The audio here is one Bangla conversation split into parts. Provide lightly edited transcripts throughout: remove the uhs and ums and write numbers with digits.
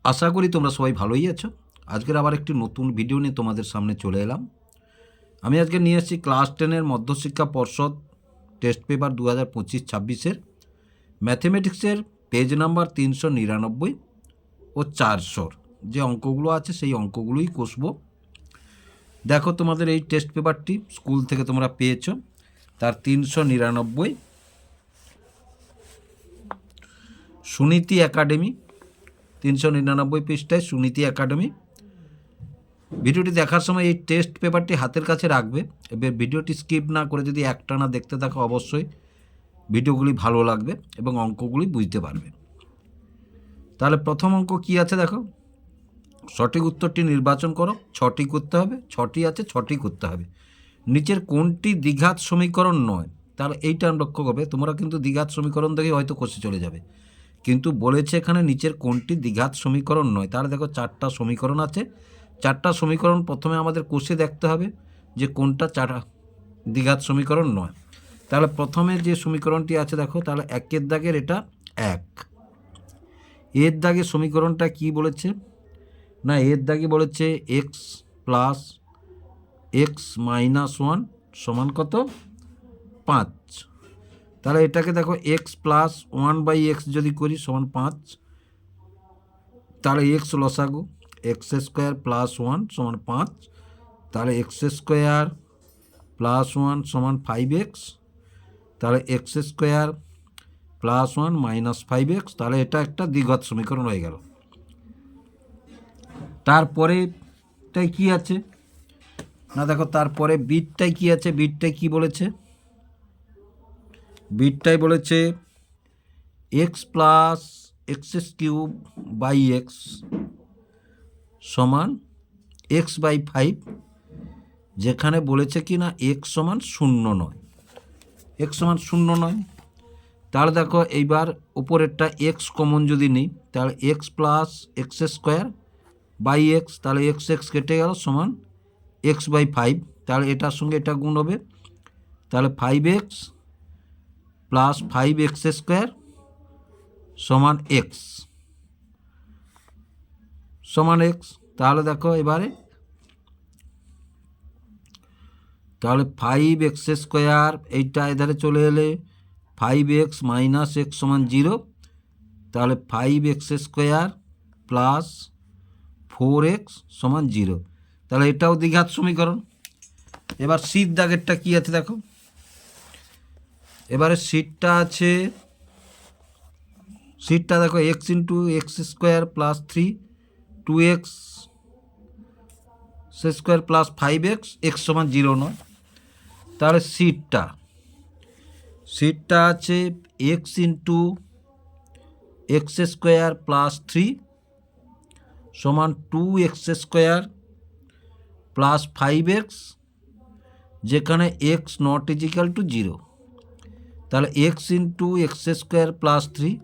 আশা করি তোমরা সবাই ভালোই আছো। আজকের আবার একটি নতুন ভিডিও নিয়ে তোমাদের সামনে চলে এলাম। আমি আজকে নিয়ে এসেছি ক্লাস 10-এর মধ্যশিক্ষা পর্ষদ টেস্ট পেপার 2025-26-এর ম্যাথমেটিক্সের পেজ নাম্বার 399 ও 400 যে অঙ্কগুলো আছে সেই অঙ্কগুলোই কষবো। দেখো তোমাদের এই টেস্ট পেপারটি স্কুল থেকে তোমরা পেয়েছো, তার 399 সুনীতি একাডেমি 399 পৃষ্ঠায় সুনীতি একাডেমি। ভিডিওটি দেখার সময় এই টেস্ট পেপারটি হাতের কাছে রাখবে। এবার ভিডিওটি স্কিপ না করে যদি একটানা দেখতে থাকো অবশ্যই ভিডিওগুলি ভালো লাগবে এবং অঙ্কগুলি বুঝতে পারবে। তাহলে প্রথম অঙ্ক কি আছে দেখো, সঠিক উত্তরটি নির্বাচন করো। ছটি করতে হবে, ছটি আছে, ছটি করতে হবে। নিচের কোনটি দ্বিঘাত সমীকরণ নয়? তাহলে এইটা লক্ষ্য করবে, তোমরা কিন্তু দ্বিঘাত সমীকরণ দেখে হয়তো কষে চলে যাবে, কিন্তু বলেছে এখানে নিচের কোনটি দ্বিঘাত সমীকরণ নয়। তাহলে দেখো চারটা সমীকরণ আছে, চারটা সমীকরণ প্রথমে আমাদের কষে দেখতে হবে যে কোনটা চারটা দ্বিঘাত সমীকরণ নয়। তাহলে প্রথমে যে সমীকরণটি আছে দেখো, তাহলে একের দাগের এটা এক। এর দাগে সমীকরণটা কি বলেছে না, এর দাগে বলেছে x plus x minus one সমান কত? 5। তাহলে এটাকে দেখো এক্স প্লাস 1/x যদি করি সমান 5, তাহলে এক্স লসাগু এক্স স্কোয়ার প্লাস 1 সমান 5, তাহলে এক্স স্কোয়ার প্লাস 1 সমান 5x, তাহলে x square plus 1 minus 5x। তাহলে এটা একটা দ্বিঘাত সমীকরণ হয়ে গেল। তারপরেটাই কি আছে না দেখো, তারপরে বিটটাই কি আছে, বিটটাই কি বলেছে, বিটটাই বলেছে x plus x cube by x সমান x/5, যেখানে বলেছে কি না x সমান 0 নয়, x সমান 0 নয়। তাহলে দেখো এইবার উপরেরটা x কমন যদি নিই, তাহলে x plus x square by x, তাহলে এক্স এক্স কেটে গেল সমান x/5। তাহলে এটার সঙ্গে এটা গুণ হবে, তাহলে 5x প্লাস 5x স্কোয়ার সমান এক্স সমান এক্স। তাহলে দেখো এবারে, তাহলে 5x স্কোয়ার এইটা এধারে চলে এলে 5x মাইনাস এক্স সমান 0, তাহলে 5x স্কোয়ার প্লাস 4x সমান 0। তাহলে এটাও দ্বিঘাত সমীকরণ। এবার সিট দাগেরটা কী আছে দেখো, এবারে সিটটা আছে, সিটটা দেখো x into x square plus 3 2x square plus 5x x সমান 0 নয়। তাহলে সিটটা আছে x into x square plus 3 সমান 2x স্কোয়ার প্লাস 5x, যেখানে এক্স নট ইজিক্যাল টু 0। তাহলে x into x square plus 3,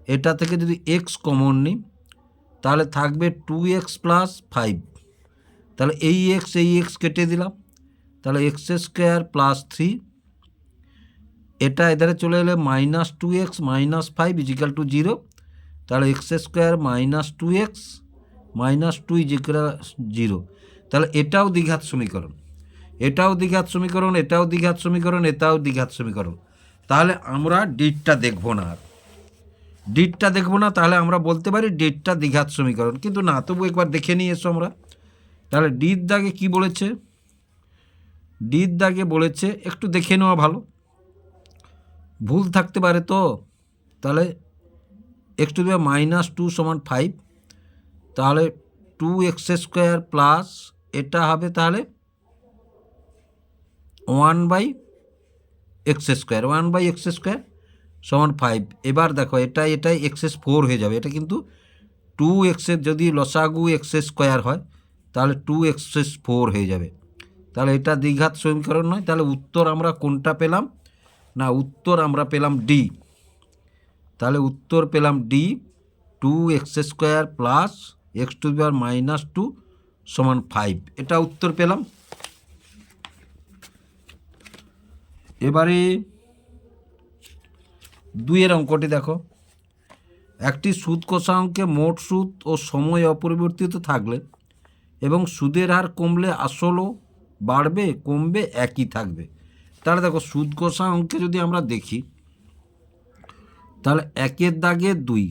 এটা থেকে যদি এক্স কমন নিই তাহলে থাকবে 2x প্লাস 5, তাহলে এই এক্স কেটে দিলাম, তাহলে এক্স স্কোয়ার প্লাস 3, এটা এধারে চলে এলে minus 2x minus 5 is equal to 0। তাহলে x square minus 2x minus 2 is equal 0। তাহলে এটাও দ্বিঘাত সমীকরণ, এটাও দ্বিঘাত সমীকরণ, এটাও দ্বিঘাত সমীকরণ, এটাও দ্বিঘাত সমীকরণ। তাহলে আমরা ডিটটা দেখব না, আর ডিটটা দেখব না, তাহলে আমরা বলতে পারি ডিটটা দ্বিঘাত সমীকরণ, কিন্তু না, তবু একবার দেখে নিয়ে এসো আমরা। তাহলে ডির দাগে কি বলেছে, ডির দাগে বলেছে একটু দেখে নেওয়া ভালো, ভুল থাকতে পারে তো। তাহলে x two the power minus 2 সমান 5, তাহলে 2x স্কোয়ার প্লাস এটা হবে তাহলে 1/x স্কোয়ার, 1/x স্কোয়ার সমান 5। এবার দেখো এটাই x4 হয়ে যাবে, এটা কিন্তু 2x যদি লসাগু x স্কোয়ার হয় তাহলে 2x4 হয়ে যাবে। তাহলে এটা দ্বিঘাত সমীকরণ নয়। তাহলে উত্তর আমরা কোনটা পেলাম না, উত্তর আমরা পেলাম ডি। তাহলে উত্তর পেলাম D, 2x square plus x two the power minus 2 সমান 5, এটা উত্তর পেলাম। এবারে 2-এর অঙ্কটি দেখো, একটি সুদ কষা অঙ্কে মোট সুদ ও সময় অপরিবর্তিত থাকলে এবং সুদের হার কমলে আসলও বাড়বে কমবে একই থাকবে। তাহলে দেখো সুদ কষা অঙ্কে যদি আমরা দেখি তাহলে 1-এর দাগে 2,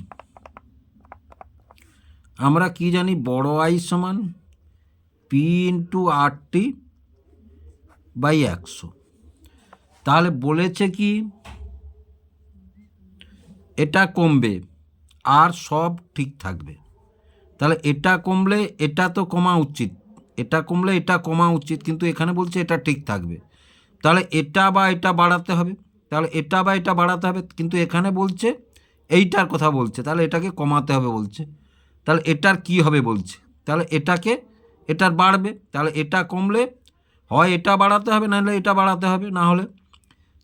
আমরা কি জানি বড় আই সমান পি ইন্টু আরটি বাই 100। তাহলে বলেছে কি এটা কমবে আর সব ঠিক থাকবে। তাহলে এটা কমলে এটা তো কমা উচিত, এটা কমলে এটা কমা উচিত, কিন্তু এখানে বলছে এটা ঠিক থাকবে। তাহলে এটা বা এটা বাড়াতে হবে, তাহলে এটা বা এটা বাড়াতে হবে, কিন্তু এখানে বলছে এইটার কথা বলছে, তাহলে এটাকে কমাতে হবে বলছে। তাহলে এটার কি হবে বলছে, তাহলে এটার বাড়বে। তাহলে এটা কমলে হয় এটা বাড়াতে হবে, নাহলে এটা বাড়াতে হবে, না হলে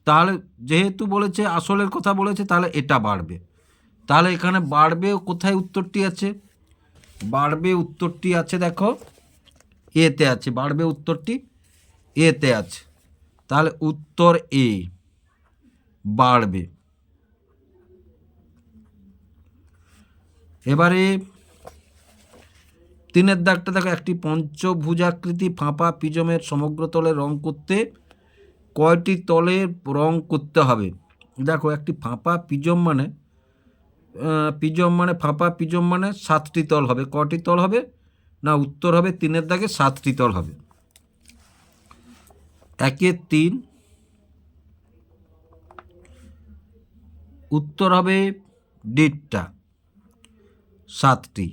তাহলে যেহেতু বলেছে আসলের কথা বলেছে তাহলে এটা বাড়বে। তাহলে এখানে বাড়বে, কোথায় উত্তরটি আছে? বাড়বে উত্তরটি আছে দেখো এতে আছে, বাড়বে উত্তরটি এতে আছে। তাহলে উত্তর এ বাড়বে। এবারে 3-এর দাগটা দেখো, একটি পঞ্চভুজাকৃতি ফাঁপা প্রিজমের সমগ্র তলে রং করতে কয়টি তলের রং করতে হবে? দেখো একটি ফাঁপা প্রিজম মানে ফাঁপা প্রিজম মানে 7টি তল হবে। কটি তল হবে? না, উত্তর হবে 3-এর দাগে 7টি তল হবে। 1-এর 3, উত্তর হবে ডিটটা 7টি,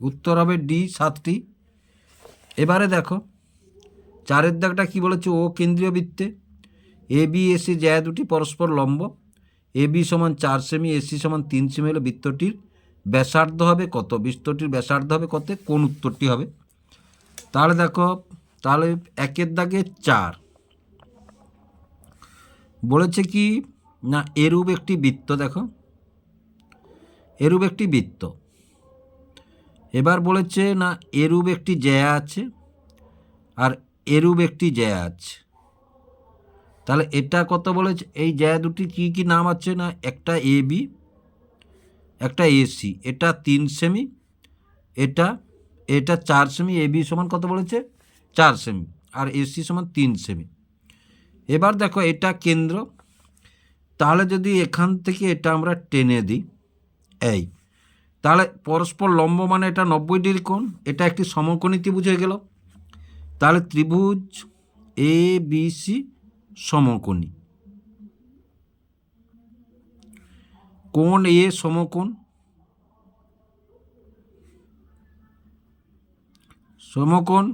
উত্তর হবে ডি 7টি। এবারে দেখো 4-এর দাগটা কি বলেছে? ও কেন্দ্রীয় বৃত্তে এ বি এসি জ্যা দুটি পরস্পর লম্ব, এ বি সমান 4 সেমি, এসি সমান 3 সেমি হলে বৃত্তটির ব্যাসার্ধ হবে কত? বৃত্তটির ব্যাসার্ধ হবে কত? কোন উত্তরটি হবে? তাহলে দেখো, তাহলে 1-এর দাগে 4 বলেছে কি না এরূপ একটি বৃত্ত, দেখো এরূপ একটি বৃত্ত। এবার বলেছে না এরূপ একটি জ্যা আছে আর এরূপ একটি জ্যা আছে। তাহলে এটা কত বলেছে? এই জ্যা দুটি কি কি নাম আছে? না একটা এ বি, একটা এসি, এটা 3 সেমি, এটা 4 সেমি। এ বি সমান কত বলেছে? 4 সেমি, আর এসি সমান 3 সেমি। এবার দেখো এটা কেন্দ্র, তাহলে যদি এখান থেকে এটা আমরা টেনে দিই এই, তাহলে পরস্পর লম্ব মানে এটা 90 ডিগ্রি কোণ, এটা একটি সমকোণী ত্রিভুজ হয়ে গেল। তাহলে ত্রিভুজ এ বি সি সমকোণী, কোণ এ সমকোণ, সমকোণ।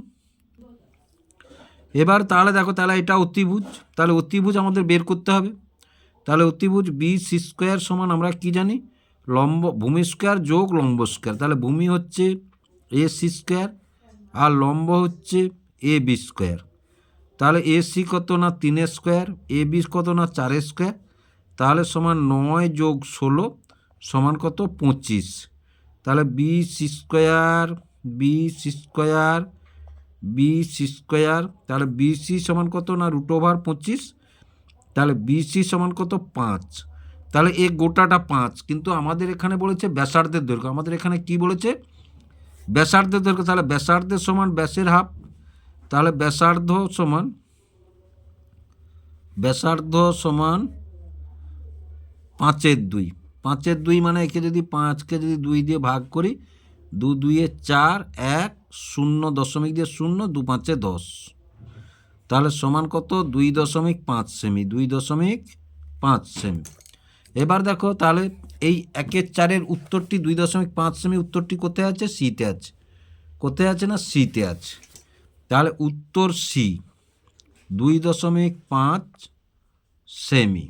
এবার তাহলে দেখো, তাহলে এটা অতিভুজ, তাহলে অতিভুজ আমাদের বের করতে হবে। তাহলে অতিভুজ বি সি স্কোয়ার সমান আমরা কি জানি? লম্ব ভূমি স্কোয়ার যোগ লম্ব স্কোয়ার। তাহলে ভূমি হচ্ছে এ সি স্কোয়ার আর লম্ব হচ্ছে এ বি স্কোয়ার। তাহলে এ সি কত? না 3 স্কোয়ার, এ বি কত? না 4 স্কোয়ার। তাহলে সমান 9 যোগ 16 সমান কত? 25। তাহলে B C square, B C square, B C square, তাহলে বি সি সমান কত? না √25। তাহলে বি সি সমান কত? 5। তাহলে এ গোটাটা 5, কিন্তু আমাদের এখানে বলেছে ব্যাসার্ধের দৈর্ঘ্য, আমাদের এখানে কি বলেছে? ব্যাসার্ধের দৈর্ঘ্য। তাহলে ব্যাসার্ধের সমান ব্যাসের হাফ, তাহলে ব্যাসার্ধ সমান 5-এর 2। 5-এর 2 মানে একে যদি 5কে যদি 2 দিয়ে ভাগ করি, 2 2-এ 4, 1 0 দশমিক দিয়ে 0, 2 5-এ 10, তাহলে সমান কত? 2.5 সেমি, 2.5 সেমি। এবার দেখো তাহলে এই 1-এর 4-এর উত্তরটি 2.5 সেমি, উত্তরটি কোথায় আছে? সিতে আছে। কোথায় আছে? না সিতে আছে। তাহলে উত্তর সি 2.5 সেমি।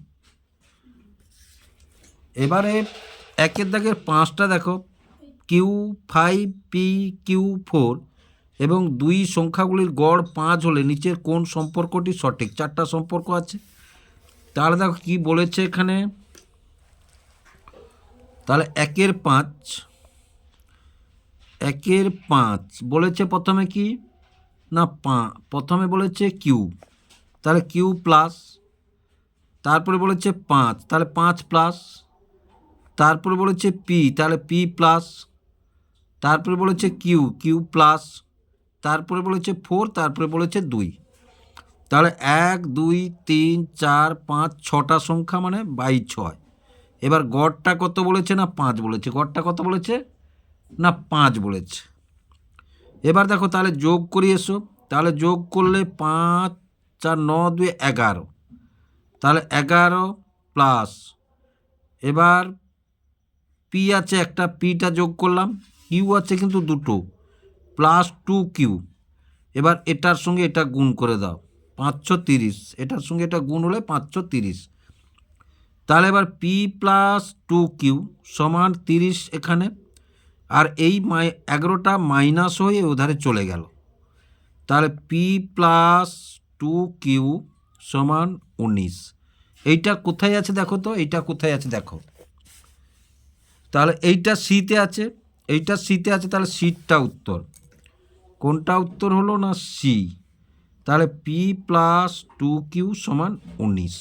এবারে 1-এর দাগের 5টা দেখো, Q5 PQ4 এবং 2 সংখ্যাগুলির গড় 5 হলে নিচের কোন সম্পর্কটি সঠিক? 4টা সম্পর্ক আছে। তাহলে দেখো কি বলেছে এখানে, তাহলে 1-এর 5 বলেছে প্রথমে কি না প্রথমে বলেছে কিউ, তাহলে কিউ প্লাস তারপরে বলেছে 5, তাহলে 5 প্লাস, তারপরে বলেছে পি, তাহলে পি প্লাস, তারপরে বলেছে কিউ, কিউ প্লাস, তারপরে বলেছে 4, তারপরে বলেছে 2। তাহলে 1 2 3 4 5 6টা সংখ্যা মানে 6। এবার গড়টা কত বলেছে না 5 বলেছে, গড়টা কত বলেছে না 5 বলেছে। এবার দেখো তাহলে যোগ করি এসো, তাহলে যোগ করলে 5 4 9 2 11, তাহলে 11 প্লাস, এবার পি আছে একটা, পিটা যোগ করলাম, কিউ আছে কিন্তু দুটো, প্লাস 2 কিউ। এবার এটার সঙ্গে এটা গুণ করে দাও, 530, এটার সঙ্গে এটা গুণ হলে 530। তাহলে এবার পি প্লাস 2 কিউ সমান 30 এখানে, আর এই 11টা মাইনাস হয়ে ওধারে চলে গেল। তাহলে পি প্লাস 2 কিউ সমান 19। এইটা কোথায় আছে দেখো তো, এইটা কোথায় আছে দেখো, তাহলে এইটা সিতে আছে, এইটা সিতে আছে, তাহলে সিটটা উত্তর। কোনটা উত্তর হলো না সি। তাহলে পি প্লাস 2 কিউ সমান 19।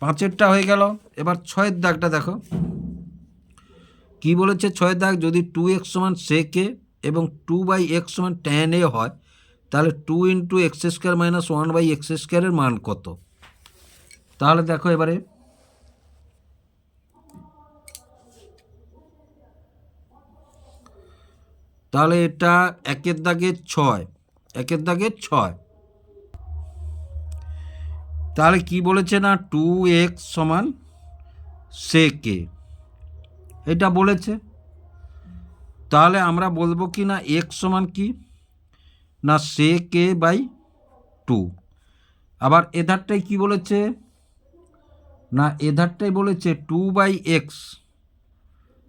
5এরটা হয়ে গেল। এবার 6এর দাগটা দেখো কি বলেছে। 6এর দাগ, যদি 2x সমান sec a এবং 2/x সমান tan a হয়, তাহলে 2 × x² - 1/x² এর মান কত? তাহলে দেখো এবারে তাহলে এটা 1এর দাগে 6, 1এর দাগে 6। তাহলে কি বলেছে না 2x সমান sec a, এটা বলেছে। তাহলে আমরা বলবো কি না x সমান কি না sec a/2। আবার এধারটাই কি বলেছে না এধারটাই বলেছে 2/x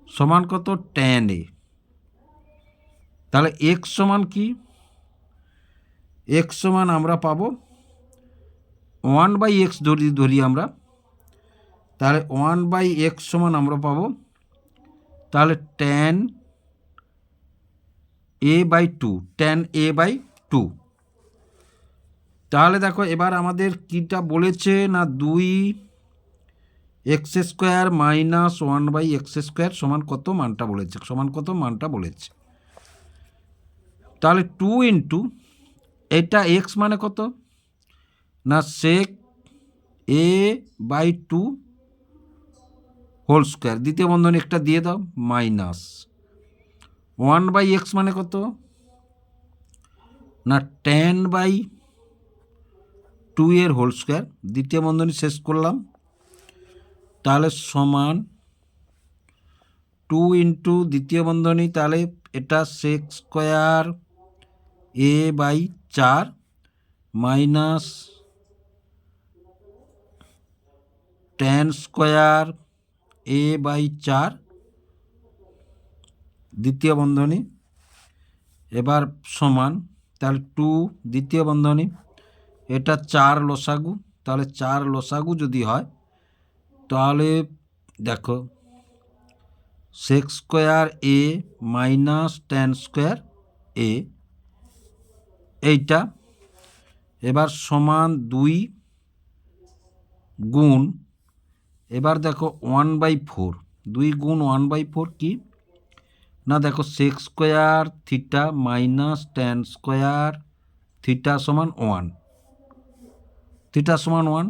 সমান কত tan a। তাহলে x সমান কি, x সমান আমরা পাবো 1/x ধরি আমরা, তাহলে 1/x সমান আমরা পাবো তাহলে tan a/2, tan a/2। তাহলে দেখো এবার আমাদের কিটা বলেছে না 2x² - 1/x² সমান কত মানটা বলেছে, সমান কত মানটা বলেছে। তাহলে 2 × এটা x মানে কত না sec a/2 হোল স্কোয়ার, দ্বিতীয় বন্ধনী একটা দিয়ে দাও, মাইনাস 1/x মানে কত না tan/2 এর হোল স্কোয়ার, দ্বিতীয় বন্ধনী শেষ করলাম। তাহলে সমান 2 × দ্বিতীয় বন্ধনী, তাহলে এটা sec² a/4 minus tan² a/4 দ্বিতীয় বন্ধনী, এবার সমান, তাহলে 2 দ্বিতীয় বন্ধনী, এটা 4 লসাগু, তাহলে 4 লসাগু যদি হয় তাহলে দেখো sec² a minus tan² a, এইটা এবার সমান 2 গুণ, এবার দেখো 1/4, 2 গুণ 1/4 কি না দেখো sec² theta minus tan² theta সমান 1, থিটা সমান 1,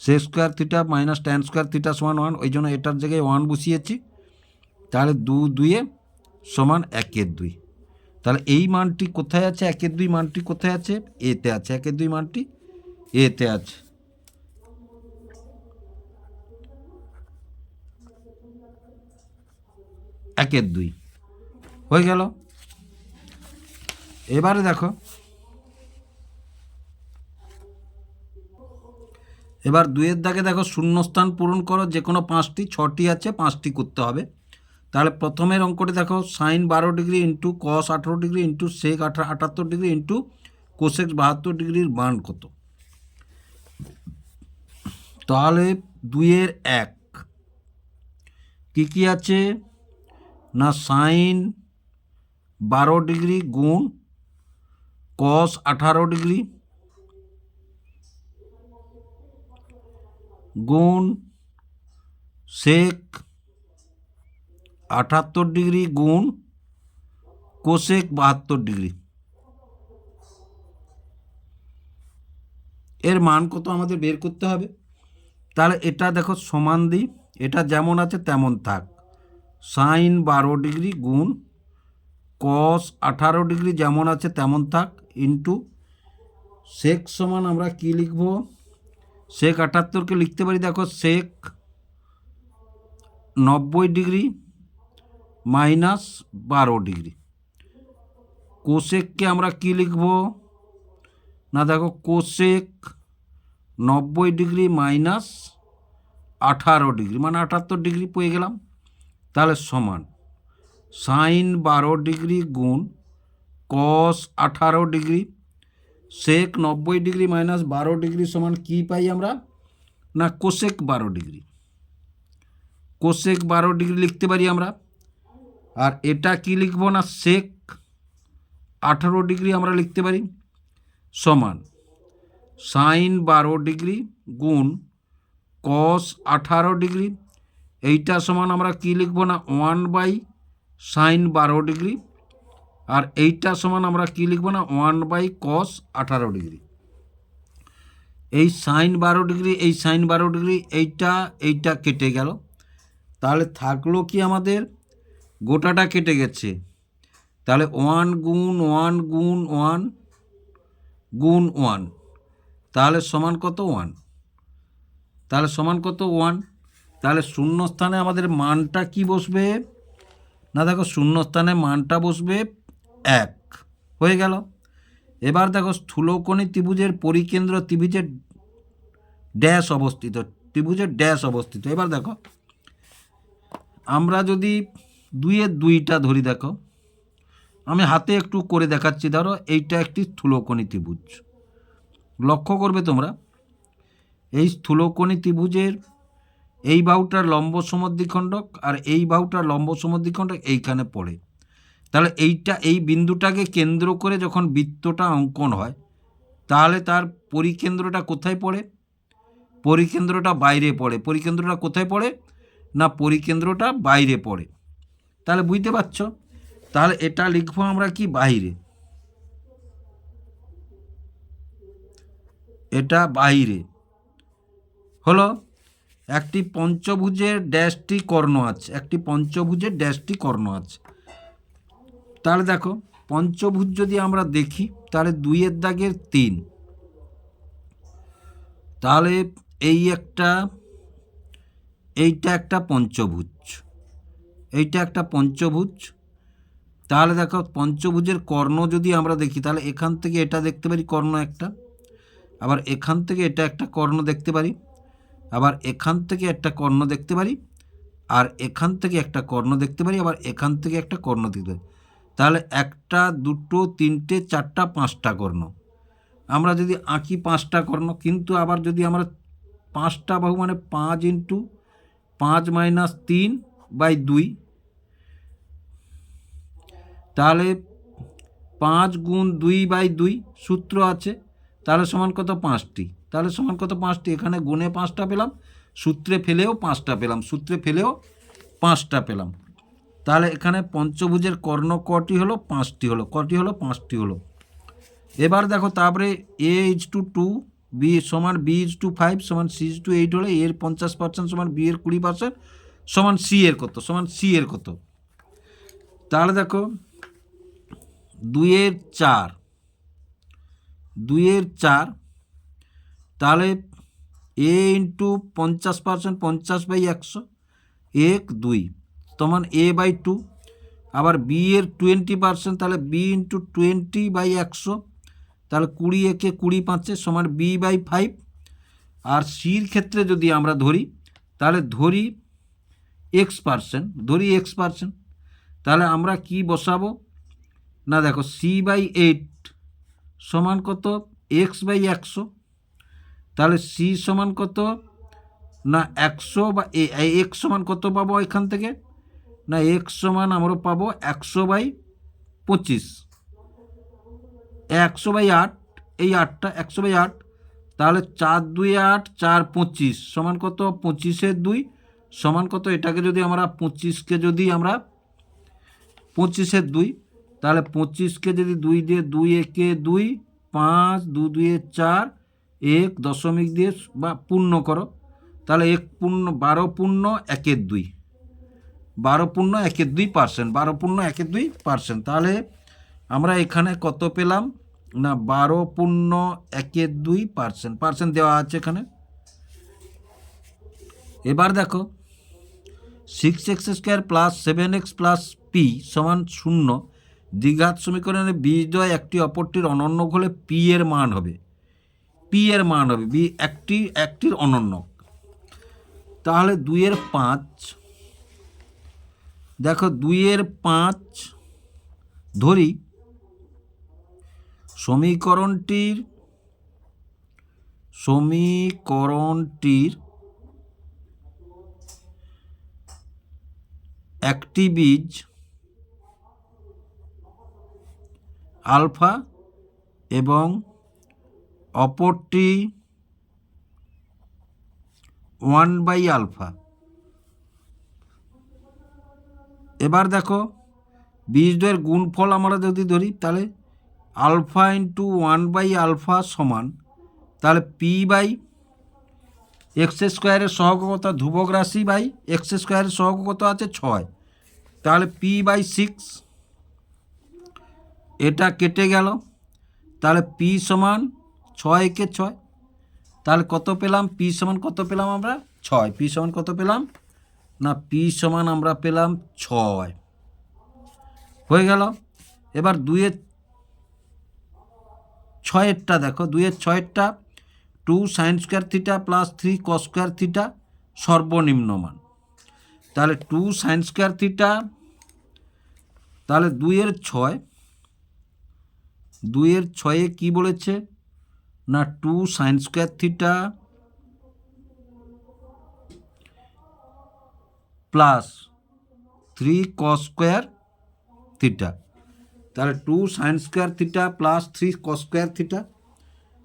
sec² theta minus tan² theta সমান 1, ওই জন্য এটার জায়গায় 1 বসিয়েছি। তাহলে 2 2 সমান 1/2। তাহলে এই মানটি কোথায় আছে, 1/2 মানটি কোথায় আছে, এতে আছে, 1/2 মানটি এতে আছে। একের 2 হয়ে গেল। এবারে দেখো এবার 2-এর দাগে দেখো শূন্যস্থান পূরণ করো, যে কোনো 5টি, 6টি আছে, 5টি করতে হবে। তাহলে প্রথমের অঙ্কটি দেখো sin 12 degree into cos 18 degree into sec 78 degree into cosec 72 ডিগ্রির মান কত। তাহলে 2-এর 1 কি আছে না sin 12 ডিগ্রি গুণ কস 18 ডিগ্রি গুণ সেক 78 ডিগ্রি গুণ কোসেক 72 ডিগ্রি। এর মান কত আমাদের বের করতে হবে। তাহলে এটা দেখো সমান দিই, এটা যেমন আছে তেমন থাক, সাইন 12 ডিগ্রি গুণ কস 18 ডিগ্রি যেমন আছে তেমন থাক ইন্টু সেক সমান আমরা কি লিখব, সেক 78কে লিখতে পারি দেখো সেক 90 ডিগ্রি মাইনাস 12 ডিগ্রি। কোসেককে আমরা কি লিখব না, দেখো কোসেক 90 ডিগ্রি মাইনাস 18 ডিগ্রি মানে 78 ডিগ্রি পেয়ে গেলাম। তাহলে সমান সাইন 12 ডিগ্রি গুণ cos 18 degree sec 90 degree minus 12 degree সমান কি পাই আমরা না কোসেক 12 ডিগ্রি। কোসেক 12 ডিগ্রি লিখতে পারি আমরা। আর এটা কি লিখব না সেক 18 ডিগ্রি আমরা লিখতে পারি সমান সাইন 12 ডিগ্রি গুণ কস 18 ডিগ্রি, এইটা সমান আমরা কি লিখব না 1 সাইন 12 ডিগ্রি, আর এইটা সমান আমরা কি লিখব না 1 কস 18 ডিগ্রি। এই সাইন 12 ডিগ্রি এই সাইন 12 ডিগ্রি এইটা কেটে গেল। তাহলে থাকলো কি আমাদের গোটাটা কেটে গেছে, তাহলে 1 গুণ 1 গুণ 1 গুণ 1, তাহলে সমান কত 1, তাহলে সমান কত 1। তাহলে শূন্য স্থানে আমাদের মানটা কি বসবে না, দেখো শূন্য স্থানে মানটা বসবে 1 হয়ে গেল। এবার দেখো স্থূলকোণী ত্রিভুজের পরিকেন্দ্র ত্রিভুজের ড্যাশ অবস্থিত, ত্রিভুজের ড্যাশ অবস্থিত। এবার দেখো আমরা যদি 2-এর 2টা ধরি, দেখো আমি হাতে একটু করে দেখাচ্ছি। ধরো এইটা একটি স্থূলকোণী ত্রিভুজ, লক্ষ্য করবে তোমরা এই স্থূলকোণী ত্রিভুজের এই বাহুটার লম্ব সমদ্বিখণ্ডক আর এই বাহুটার লম্ব সমদ্বিখণ্ডক এইখানে পড়ে। তাহলে এই বিন্দুটাকে কেন্দ্র করে যখন বৃত্তটা অঙ্কন হয় তাহলে তার পরিকেন্দ্রটা কোথায় পড়ে, পরিকেন্দ্রটা বাইরে পড়ে। পরিকেন্দ্রটা কোথায় পড়ে না পরিকেন্দ্রটা বাইরে পড়ে। তাহলে বুঝতে পারছো, তাহলে এটা লিখবো আমরা কি বাইরে, এটা বাইরে হলো। একটি পঞ্চভুজের ড্যাশটি কর্ণ আছে, একটি পঞ্চভুজের ড্যাশটি কর্ণ আছে। তাহলে দেখো পঞ্চভুজ যদি আমরা দেখি তাহলে 2-এর দাগের 3, তাহলে এইটা একটা পঞ্চভুজ, এইটা একটা পঞ্চভুজ। তাহলে দেখো পঞ্চভুজের কর্ণ যদি আমরা দেখি তাহলে এখান থেকে এটা দেখতে পারি কর্ণ একটা, আবার এখান থেকে এটা একটা কর্ণ দেখতে পারি, আবার এখান থেকে একটা কর্ণ দেখতে পারি, আর এখান থেকে একটা কর্ণ দেখতে পারি, আবার এখান থেকে একটা কর্ণ দেখতে পারি। তাহলে 1, 2, 3, 4, 5টা কর্ণ। আমরা যদি আঁকি 5টা কর্ণ, কিন্তু আবার যদি আমরা 5টা বাহু মানে 5 × 5 - 3/2, তাহলে 5 গুণ 2/2 সূত্র আছে, তাহলে সমান কত 5টি, তাহলে সমান কত 5টি। এখানে গুণে 5টা পেলাম, সূত্রে ফেলেও 5টা পেলাম, সূত্রে ফেলেও 5টা পেলাম। তাহলে এখানে পঞ্চভুজের কর্ণ কটি হলো 5টি হলো, কটি হলো 5টি হলো। এবার দেখো তারপরে A:2, B সমান B:5 সমান C:8 হলে এর 50% সমান B এর 20% সমান C এর কত, সমান C এর কত। তাহলে দেখো 2-এর 4, 2-এর 4, তাহলে A × 50% 50/100 1 2 সমান A/2, আবার B এর 20% তাহলে B × 20/100, তাহলে 20 একে 20 5 সমান B/5। আর সির ক্ষেত্রে যদি আমরা ধরি তাহলে ধরি X%, ধরি X%, তাহলে আমরা কি বসাবো না, দেখো C/8 সমান কত X/100, তাহলে C সমান কত না 100 বা X সমান কত পাবো এখান থেকে না X সমান আমরা পাবো 100/25, 100/8, এই 8টা 100/8, তাহলে 4 2 8 4 25 সমান কত? 25-এর 2 সমান কত? এটাকে যদি আমরা 25কে যদি আমরা 25-এর 2, তাহলে 25কে যদি 2 দিয়ে 2 একে 2, 5 2 2 4, 1 দশমিক দিয়ে বা পূর্ণ করো, তাহলে 1 পূর্ণ 12 পূর্ণ 1-এর 2, 12 পূর্ণ 1-এর 2%, 12 পূর্ণ 1-এর 2%। তাহলে আমরা এখানে কত পেলাম? না 12 পূর্ণ 1-এর 2%, পার্সেন্ট দেওয়া আছে এখানে। এবার দেখো 6x² plus 7x plus P সমান 0 দ্বিঘাত সমীকরণে বীজদ্বয় একটি অপরটির অনন্য হলে পি এর মান হবে, পি এর মান হবে বি একটির অনন্য। তাহলে 2-এর 5, দেখো 2-এর 5 ধরি সমীকরণটির একটি বীজ আলফা এবং অপরটি 1/α। এবার দেখো বীজদ্বয়ের গুণফল আমরা যদি ধরি, তাহলে আলফা ইন্টু 1/α সমান, তাহলে p/x² সহগ কত? ধ্রুবক রাশি বাই x² সহগ কত আছে? 6, তাহলে p/6, এটা কেটে গেল, তাহলে p সমান 6 একে 6, তাহলে কত পেলাম? p সমান কত পেলাম আমরা? 6। p সমান কত পেলাম? না p সমান আমরা পেলাম 6, হয়ে গেল। এবার 2-এর 6-এরটা দেখো, 2-এর 6-এরটা 2 sin² theta plus 3 cos² theta সর্বনিম্ন মান, তাহলে 2 sin² থিটা, তাহলে 2-এর 6-এ কি বলেছে? না 2 sin² theta plus 3 cos² theta, তাহলে 2 sin² theta plus 3 cos² theta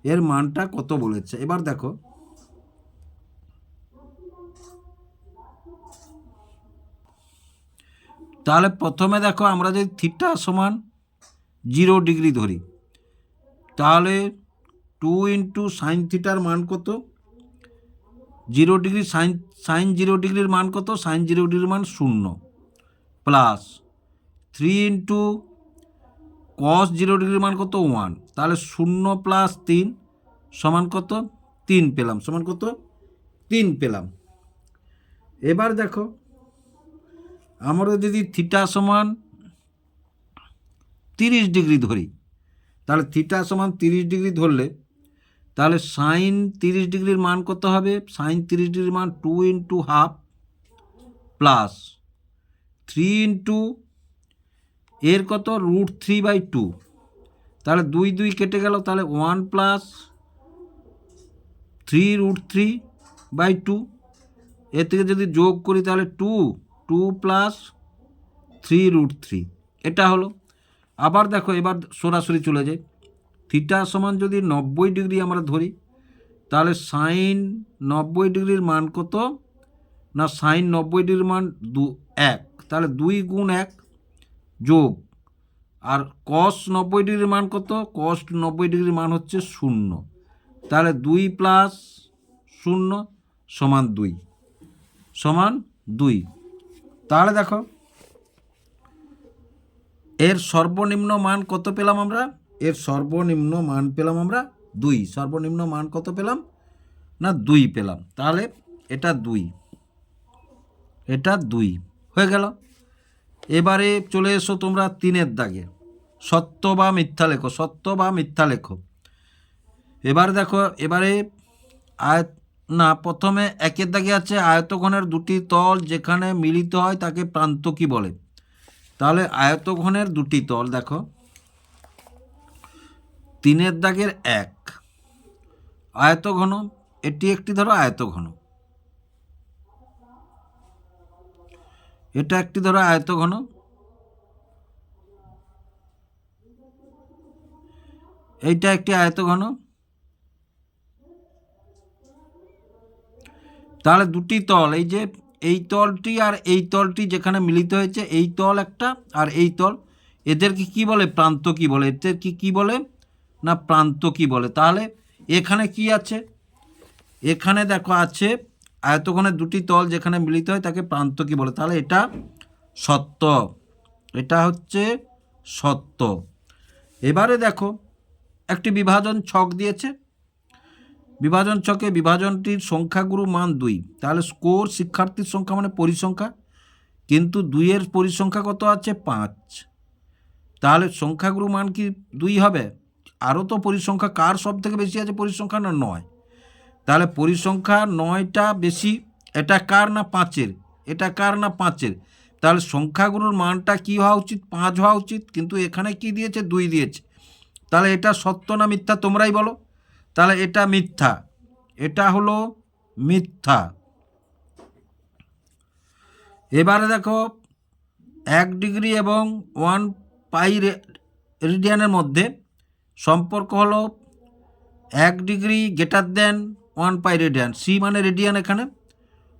এর মানটা কত বলেছে? এবার দেখো তাহলে প্রথমে দেখো আমরা যদি থিটা সমান 0 ডিগ্রি ধরি, তাহলে 2 ইন্টু সাইন থিটার মান কত? 0 ডিগ্রি, সাইন 0 ডিগ্রির মান কত? সাইন 0 ডিগ্রির মান 0, প্লাস 3 ইন্টু কস 0 ডিগ্রির মান কত? 1, তাহলে 0 প্লাস 3 সমান কত? 3 পেলাম, সমান কত? 3 পেলাম। এবার দেখো আমরা যদি থিটা সমান 30 ডিগ্রি ধরি, তাহলে থিটা সমান 30 ডিগ্রি ধরলে, তাহলে সাইন 30 ডিগ্রির মান কত হবে? সাইন 30 ডিগ্রির মান 2 ইন্টু হাফ প্লাস 3 ইন্টু এর কত? √3/2, তাহলে 2 2 কেটে গেল, তাহলে 1 প্লাস 3√3/2, এর থেকে যদি যোগ করি তাহলে 2 প্লাস 3√3, এটা হলো। আবার দেখো এবার সরাসরি চলে যাই, থিটা সমান যদি 90 ডিগ্রি আমরা ধরি, তাহলে সাইন 90 ডিগ্রির মান কত? না সাইন 90 ডিগ্রির মান 1, তাহলে 2 গুণ 1 যোগ, আর কস 90 ডিগ্রির মান কত? কস 90 ডিগ্রির মান হচ্ছে 0, তাহলে 2 প্লাস 0 সমান 2, সমান 2। তাহলে দেখো এর সর্বনিম্ন মান কত পেলাম আমরা? এর সর্বনিম্ন মান পেলাম আমরা 2, সর্বনিম্ন মান কত পেলাম? না 2 পেলাম, তাহলে এটা 2, এটা 2 হয়ে গেল। এবারে চলে এসো তোমরা 3-এর দাগে, সত্য বা মিথ্যা লেখো, সত্য বা মিথ্যা লেখো। এবার দেখো, এবারে প্রথমে 1-এর দাগে আছে আয়তঘনের দুটি তল যেখানে মিলিত হয় তাকে প্রান্ত কি বলে? তাহলে আয়তঘনের দুটি তল দেখো, 3-এর দাগের 1 আয়তঘন, এটি একটি ধরো আয়তঘন, এটা একটি ধরো আয়তঘন, এইটা একটি আয়তঘন, তাহলে দুটি তল, এই যে এই তলটি আর এই তলটি যেখানে মিলিত হয়েছে, এই তল একটা আর এই তল, এদেরকে কি বলে? প্রান্ত কি বলে? এদের কি বলে না প্রান্ত কি বলে। তাহলে এখানে কি আছে? এখানে দেখো আছে আয়তঘনের দুটি তল যেখানে মিলিত হয় তাকে প্রান্ত কি বলে। তাহলে এটা সত্য, এটা হচ্ছে সত্য। এবারে দেখো একটি বিভাজন ছক দিয়েছে, বিভাজন ছকে বিভাজনটির সংখ্যাগুরু মান 2, তাহলে স্কোর শিক্ষার্থীর সংখ্যা মানে পরিসংখ্যা, কিন্তু 2-এর পরিসংখ্যা কত আছে? 5। তাহলে সংখ্যাগুরু মান কি 2 হবে? আরও তো পরিসংখ্যা কার সব থেকে বেশি আছে? পরিসংখ্যা না 9, তাহলে পরিসংখ্যা 9টা বেশি। এটা কার? না 5-এর। এটা কার? না 5-এর। তাহলে সংখ্যাগুরুর মানটা কি হওয়া উচিত? 5 হওয়া উচিত, কিন্তু এখানে কি দিয়েছে? 2 দিয়েছে। তাহলে এটা সত্য না মিথ্যা তোমরাই বলো। তাহলে এটা মিথ্যা, এটা হলো মিথ্যা। এবারে দেখো 1 ডিগ্রি এবং 1 পাই রেডিয়ানের মধ্যে সম্পর্ক হলো 1 degree greater than 1 pi radian, c মানে রেডিয়ান, এখানে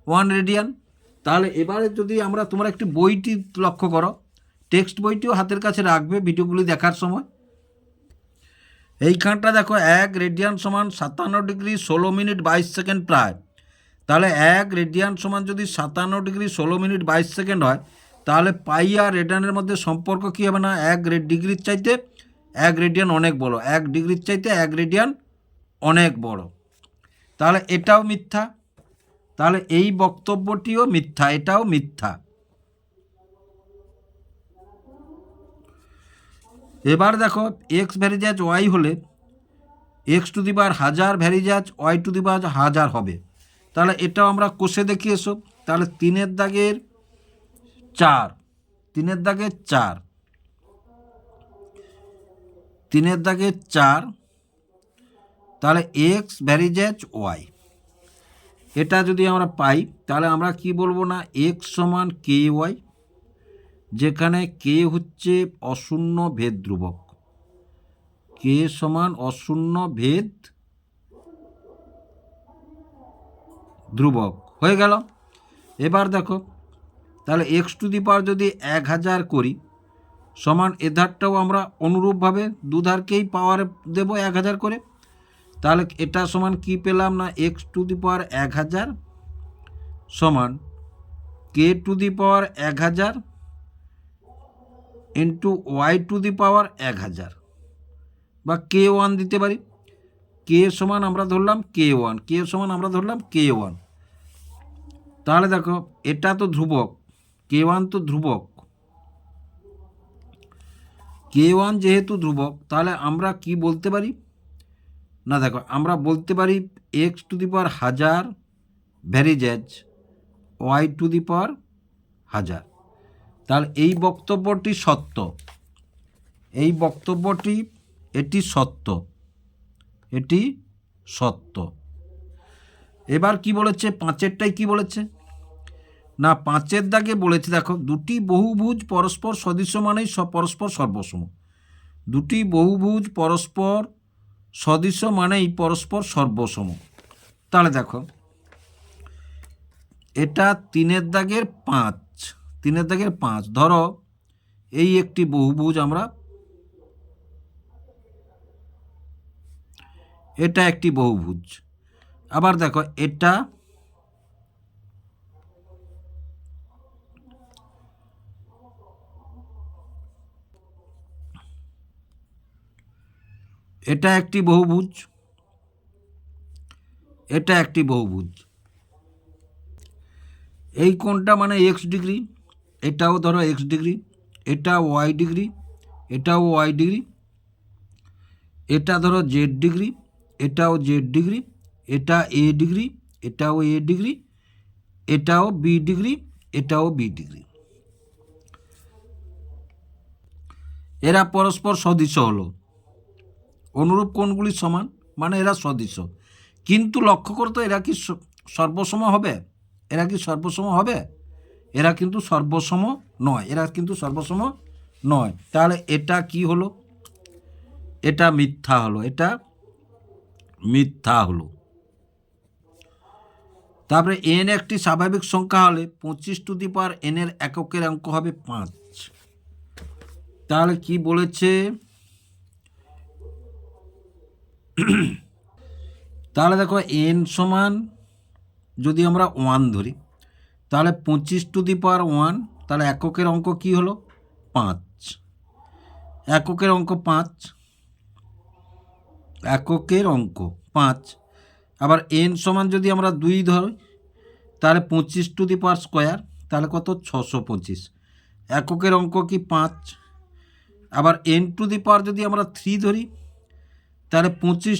1 রেডিয়ান। তাহলে এবারে যদি আমরা, তোমরা একটি বইটি লক্ষ্য করো, টেক্সট বইটিও হাতের কাছে রাখবে ভিডিওগুলি দেখার সময়। এইখানটা দেখো 1 রেডিয়ান সমান 57 ডিগ্রি 16 মিনিট 22 সেকেন্ড প্রায়। তাহলে 1 রেডিয়ান সমান যদি 57 ডিগ্রি 16 মিনিট 22 সেকেন্ড হয়, তাহলে পাই আর রেডিয়ানের মধ্যে সম্পর্ক কী হবে না 1 ডিগ্রির চাইতে 1 রেডিয়ান অনেক বড়, 1 ডিগ্রির চাইতে 1 রেডিয়ান অনেক বড়। তাহলে এটাও মিথ্যা, তাহলে এই বক্তব্যটিও মিথ্যা, এটাও মিথ্যা। এবার দেখো এক্স ভ্যারিজাজ ওয়াই হলে X to the power 1000 varies as Y to the power 1000 হবে। তাহলে এটাও আমরা কষে দেখি এসো। তাহলে 3-এর দাগের 4, 3-এর দাগের 4, 3-এর দাগের 4, তাহলে এক্স ভ্যারিজাজ ওয়াই, এটা যদি আমরা পাই তাহলে আমরা কি বলবো না এক্স সমান কে ওয়াই, যেখানে কে হচ্ছে অশূন্য ভেদ ধ্রুবক, কে সমান অশূন্য ভেদ ধ্রুবক হয়ে গেল। এবার দেখো তাহলে এক্স টু দি পাওয়ার যদি 1000 করি সমান এধারটাও আমরা অনুরূপভাবে দুধারকেই পাওয়ার দেব 1000 করে। তাহলে এটা সমান কি পেলাম না এক্স টু দি পাওয়ার 1000 সমান K to the power 1000 into Y to the power 1000, বা কে ওয়ান দিতে পারি। কে সমান আমরা ধরলাম কে ওয়ান, কে সমান আমরা ধরলাম কে ওয়ান। তাহলে দেখো এটা তো ধ্রুবক, কে ওয়ান তো ধ্রুবক, কে ওয়ান যেহেতু ধ্রুবক তাহলে আমরা কি বলতে পারি না, দেখো আমরা বলতে পারি X to the power 1000 varies as Y to the power 1000। তাহলে এই বক্তব্যটি সত্য, এই বক্তব্যটি এটি সত্য, এটি সত্য। এবার কি বলেছে 5-এরটাই কি বলেছে না 5-এর দাগে বলেছে দেখো দুটি বহুভুজ পরস্পর সদৃশ্য মানেই পরস্পর সর্বসম, দুটি বহুভুজ পরস্পর সদৃশ্য মানেই পরস্পর সর্বসম। তাহলে দেখো এটা 3-এর দাগের 5, 3-এর দাগের 5, ধরো এই একটি বহুভুজ, আমরা এটা একটি বহুভুজ। আবার দেখো এটা এটা একটি বহুভুজ, এটা একটি বহুভুজ। এই কোণটা মানে এক্স ডিগ্রি, এটাও ধরো এক্স ডিগ্রি, এটা ওয়াই ডিগ্রি, এটাও ওয়াই ডিগ্রি, এটা ধরো জেড ডিগ্রি, এটাও জেড ডিগ্রি, এটা এ ডিগ্রি, এটাও এ ডিগ্রি, এটাও বি ডিগ্রি, এটাও বি ডিগ্রি। এরা পরস্পর সদৃশ্য হলো, অনুরূপ কোণগুলি সমান মানে এরা সদৃশ্য। কিন্তু লক্ষ্য করতো এরা কি সর্বসম হবে? এরা কি সর্বসম হবে? এরা কিন্তু সর্বসম নয়, এরা কিন্তু সর্বসম নয়। তাহলে এটা কি হলো? এটা মিথ্যা হলো, এটা মিথ্যা হলো। তারপরে n একটি স্বাভাবিক সংখ্যা হলে 25 n এর এককের অঙ্ক হবে 5। তাহলে কি বলেছে, তাহলে দেখো n সমান যদি আমরা 1 ধরি, তাহলে 25 তাহলে এককের অঙ্ক কি হলো 5, এককের অঙ্ক 5, এককের অঙ্ক 5। আবার n সমান যদি আমরা 2 ধরি, তাহলে 25 তাহলে কত 625, এককের অঙ্ক কি 5। আবার n যদি আমরা 3 ধরি, তাহলে 25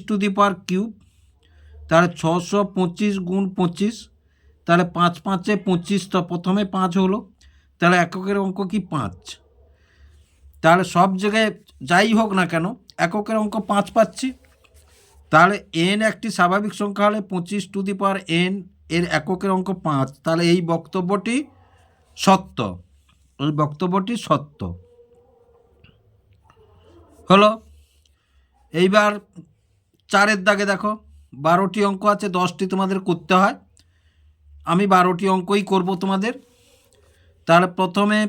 তাহলে 625 গুণ 25, তাহলে 5 5 25, তো প্রথমে 5 হলো, তাহলে এককের অঙ্ক কি 5। তাহলে সব জায়গায় যাই হোক না কেন এককের অঙ্ক 5 পাচ্ছি। তাহলে n একটি স্বাভাবিক সংখ্যা হলে 25n এর এককের অঙ্ক 5, তাহলে এই বক্তব্যটি সত্য, এই বক্তব্যটি সত্য হলো। এইবার 4-এর দাগে দেখো 12টি অঙ্ক আছে, 10টি তোমাদের করতে হয়, আমি 12টি অঙ্কই করব তোমাদের। তাহলে প্রথমে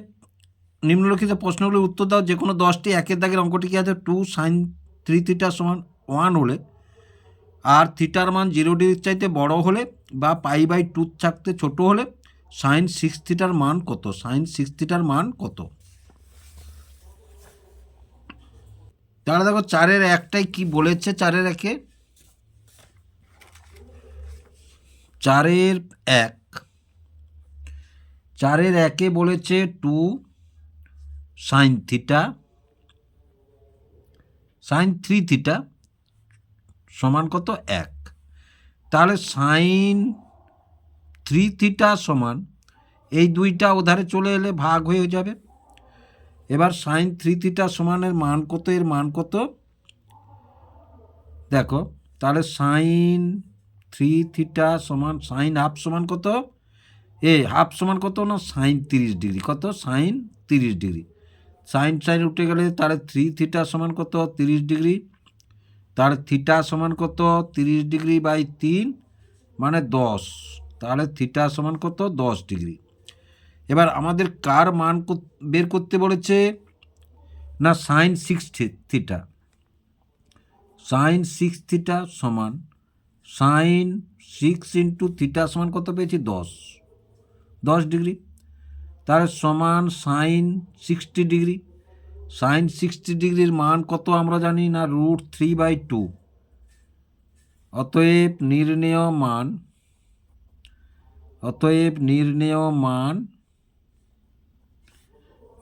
নিম্নলিখিত প্রশ্নগুলির উত্তর দাও। যে কোনো 10টি, 1-এর দাগের অঙ্কটি কী আছে, 2 sin 3θ সমান 1 হলে আর থিটার মান 0 ডিগ্রির চাইতে বড় হলে বা π/2 থাকতে ছোট হলে sin 6θ মান কত, sin 6θ মান কত। তাহলে দেখো 4-এর 1টাই কি বলেছে, 4-এর 1-এ 4-এর 1 বলেছে 2 sin sin 3θ সমান কত 1। তাহলে sin 3θ সমান এই 2টা ওধারে চলে এলে ভাগ হয়ে যাবে। এবার sin 3θ সমানের মান কত, এর মান কত দেখো, তাহলে sin 3θ সমান sin হাফ সমান কত, হাফ সমান কত না sin 30 ডিগ্রি, কত sin 30 ডিগ্রি, sin উঠে গেলে তাহলে 3θ সমান কত 30 ডিগ্রি, তাহলে থিটা সমান কত 30 ডিগ্রি বাই 3 মানে 10, তাহলে থিটা সমান কত 10 ডিগ্রি। এবার আমাদের কার মান বের করতে বলেছে না sin 6θ, sin 6θ সমান sin 6 ইন্টু থিটা সমান কত পেয়েছি 10 ডিগ্রি, তাহলে সমান sin 60 ডিগ্রি, sin 60 ডিগ্রির মান কত আমরা জানি না √3/2। অতএব নির্ণেয় মান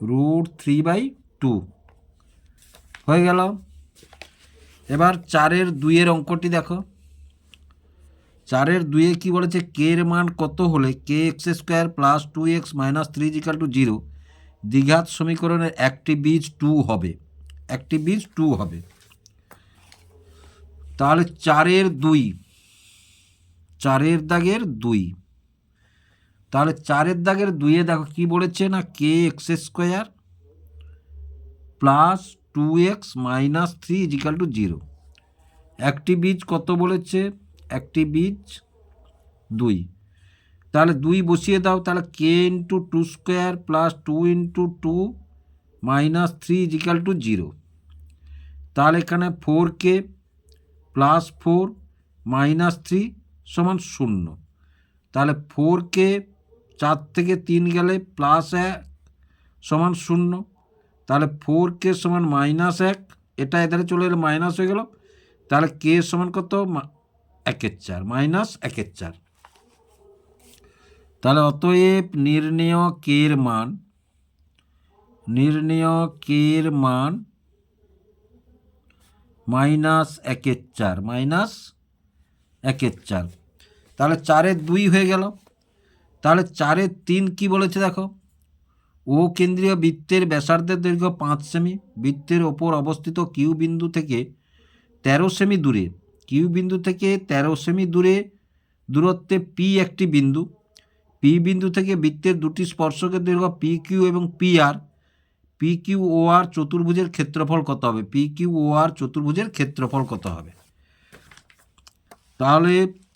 √3/2 হয়ে গেল। এবার 4-এর 2-এর অঙ্কটি দেখো, 4-এর 2-এ কি বলেছে, কে এর মান কত হলে kx² + 2x - 3 = 0 দ্বিঘাত সমীকরণের একটি বীজ 2 হবে, একটি বীজ 2 হবে। তাহলে 4-এর 2, 4-এর দাগের 2, তাহলে 4-এর দাগের 2-এ দেখো কি বলেছে না kx² + 2x - 3 = 0, একটি বীজ কত বলেছে, একটি বীজ 2। তাহলে 2 বসিয়ে দাও, তাহলে k × 2² + 2 × 2 - 3 = 0, তাহলে এখানে 4k + 4 - 3 সমান 0, তাহলে 4k 4 থেকে 3 গেলে +1 সমান 0, তাহলে 4k সমান -1, এটা এধারে চলে এলে মাইনাস হয়ে গেল, তাহলে k সমান কত 1/4 -1/4। তাহলে অতএব নির্ণেয় k এর মান -1/4, তাহলে 4-এর 2 হয়ে গেল। তাহলে 4-এর 3 কি বলেছে দেখো, ও কেন্দ্রীয় বৃত্তের ব্যাসার্ধের দৈর্ঘ্য 5 সেমি, বৃত্তের ওপর অবস্থিত কিউ বিন্দু থেকে 13 সেমি দূরে, কিউ বিন্দু থেকে 13 সেমি দূরত্বে পি একটি বিন্দু, পি বিন্দু থেকে বৃত্তের দুটি স্পর্শকের দৈর্ঘ্য পি কিউ এবং পি আর, পি কিউ ও আর চতুর্ভুজের ক্ষেত্রফল কত হবে, পি কিউ ও আর চতুর্ভুজের ক্ষেত্রফল কত হবে। তাহলে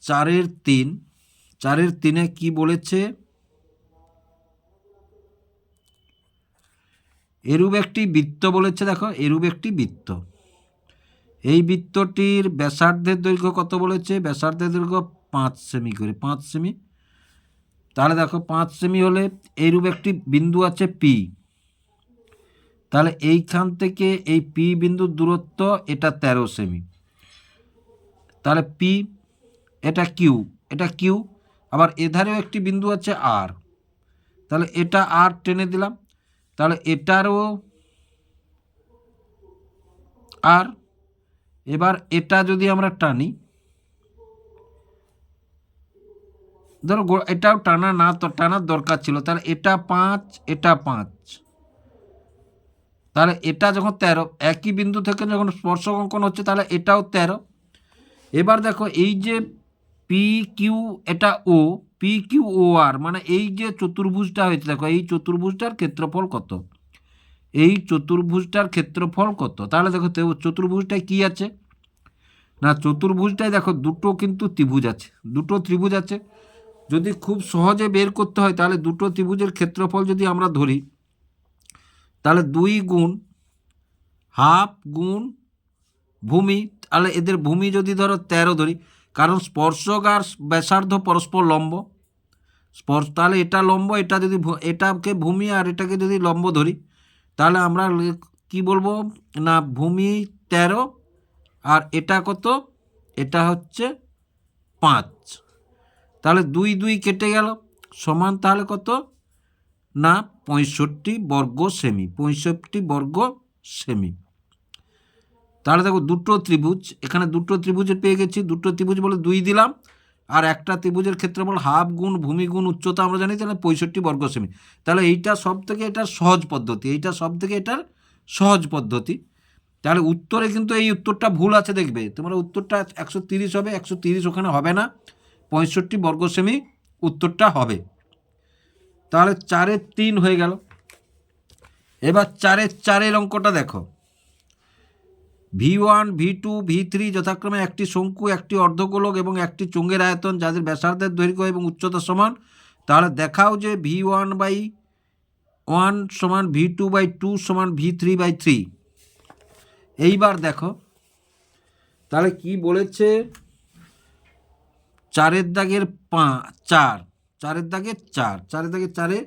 4/3 কি বলেছে, এরূপ একটি বৃত্ত বলেছে। দেখো এরূপ একটি বৃত্ত, এই বৃত্তটির ব্যাসার্ধের দৈর্ঘ্য কত বলেছে, ব্যাসার্ধের দৈর্ঘ্য 5 সেমি করে, 5 সেমি। তাহলে দেখো 5 সেমি হলে এইরূপ একটি বিন্দু আছে পি, তাহলে এইখান থেকে এই পি বিন্দুর দূরত্ব এটা 13 সেমি। তাহলে পি, এটা কিউ, আবার এধারেও একটি বিন্দু আছে আর, তাহলে এটা আর টেনে দিলাম, তাহলে এটারও আর। এবার এটা যদি আমরা টানি, ধরো এটাও টানা না, তো টানার দরকার ছিল, তাহলে এটা 5, এটা 5, তাহলে এটা যখন 13, একই বিন্দু থেকে যখন স্পর্শক অঙ্কন হচ্ছে তাহলে এটাও 13। এবার দেখো এই যে পি কিউ, এটা ও, পি কিউ ও আর, মানে এই যে চতুর্ভুজটা হয়েছে, দেখো এই চতুর্ভুজটার ক্ষেত্রফল কত, এই চতুর্ভুজটার ক্ষেত্রফল কত। তাহলে দেখো চতুর্ভুজটায় কি আছে না, চতুর্ভুজটায় দেখো দুটো কিন্তু ত্রিভুজ আছে, দুটো ত্রিভুজ আছে। যদি খুব সহজে বের করতে হয় তাহলে দুটো ত্রিভুজের ক্ষেত্রফল যদি আমরা ধরি, তাহলে 2 গুণ হাফ গুণ ভূমি, তাহলে এদের ভূমি যদি ধরো 13 ধরি, কারণ স্পর্শক আর ব্যাসার্ধ পরস্পর লম্ব, তাহলে এটা লম্ব, এটা যদি এটাকে ভূমি আর এটাকে যদি লম্ব ধরি, তাহলে আমরা কি বলবো না, ভূমি 13 আর এটা কত, এটা হচ্ছে 5, তাহলে 2 2 কেটে গেল, সমান তাহলে কত না 65 বর্গ সেমি, 65 বর্গ সেমি। তাহলে দেখো দুটো ত্রিভুজ, এখানে দুটো ত্রিভুজের পেয়ে গেছি, দুটো ত্রিভুজ বলে 2 দিলাম, আর একটা ত্রিভুজের ক্ষেত্রফল হাফ গুণ ভূমি গুণ উচ্চতা আমরা জানি, তাহলে 65 বর্গ সেমি। তাহলে এইটা সব থেকে এটার সহজ পদ্ধতি, এইটা সব থেকে এটার সহজ পদ্ধতি। তাহলে উত্তরে কিন্তু এই উত্তরটা ভুল আছে, দেখবে তোমরা উত্তরটা 130 হবে, 130 ওখানে হবে না, 65 বর্গ সেমি উত্তরটা হবে। তাহলে 4/3 হয়ে গেল। এবার 4/4 অঙ্কটা দেখো, V1 V2 V3 যথাক্রমে একটি শঙ্কু, একটি অর্ধগোলক এবং একটি চুঙ্গের আয়তন যাদের ব্যাসার্ধের দৈর্ঘ্য এবং উচ্চতা সমান। তাহলে দেখাও যে V1/1 সমান V2/2 সমান V3/3। এইবার দেখো তাহলে কি বলেছে, 4-এর দাগের 4, 4-এর দাগের 4, 4-এর দাগের 4-এ,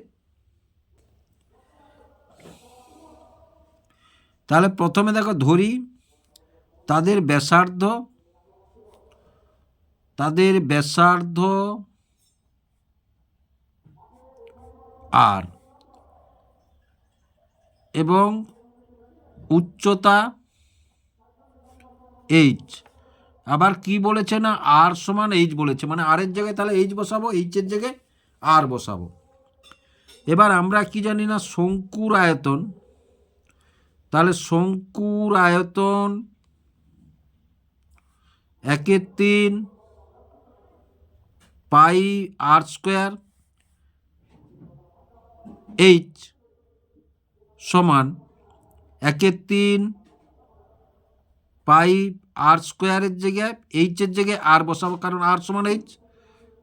তাহলে প্রথমে দেখো ধরি তাদের ব্যাসার্ধ আর এবং উচ্চতা এইচ। আবার কি বলেছে না, আর সমান এইচ বলেছে, মানে আর এর জায়গায় তাহলে এইচ বসাবো, এইচের জায়গায় আর বসাবো। এবার আমরা কি জানি না, শঙ্কুর আয়তন, তাহলে শঙ্কুর আয়তন 1/3 পাই আর স্কোয়ার এইচ সমান 1/3 পাই আর স্কোয়ারের জায়গায় এইচের জায়গায় আর বসাবো, কারণ আর সমান এইচ,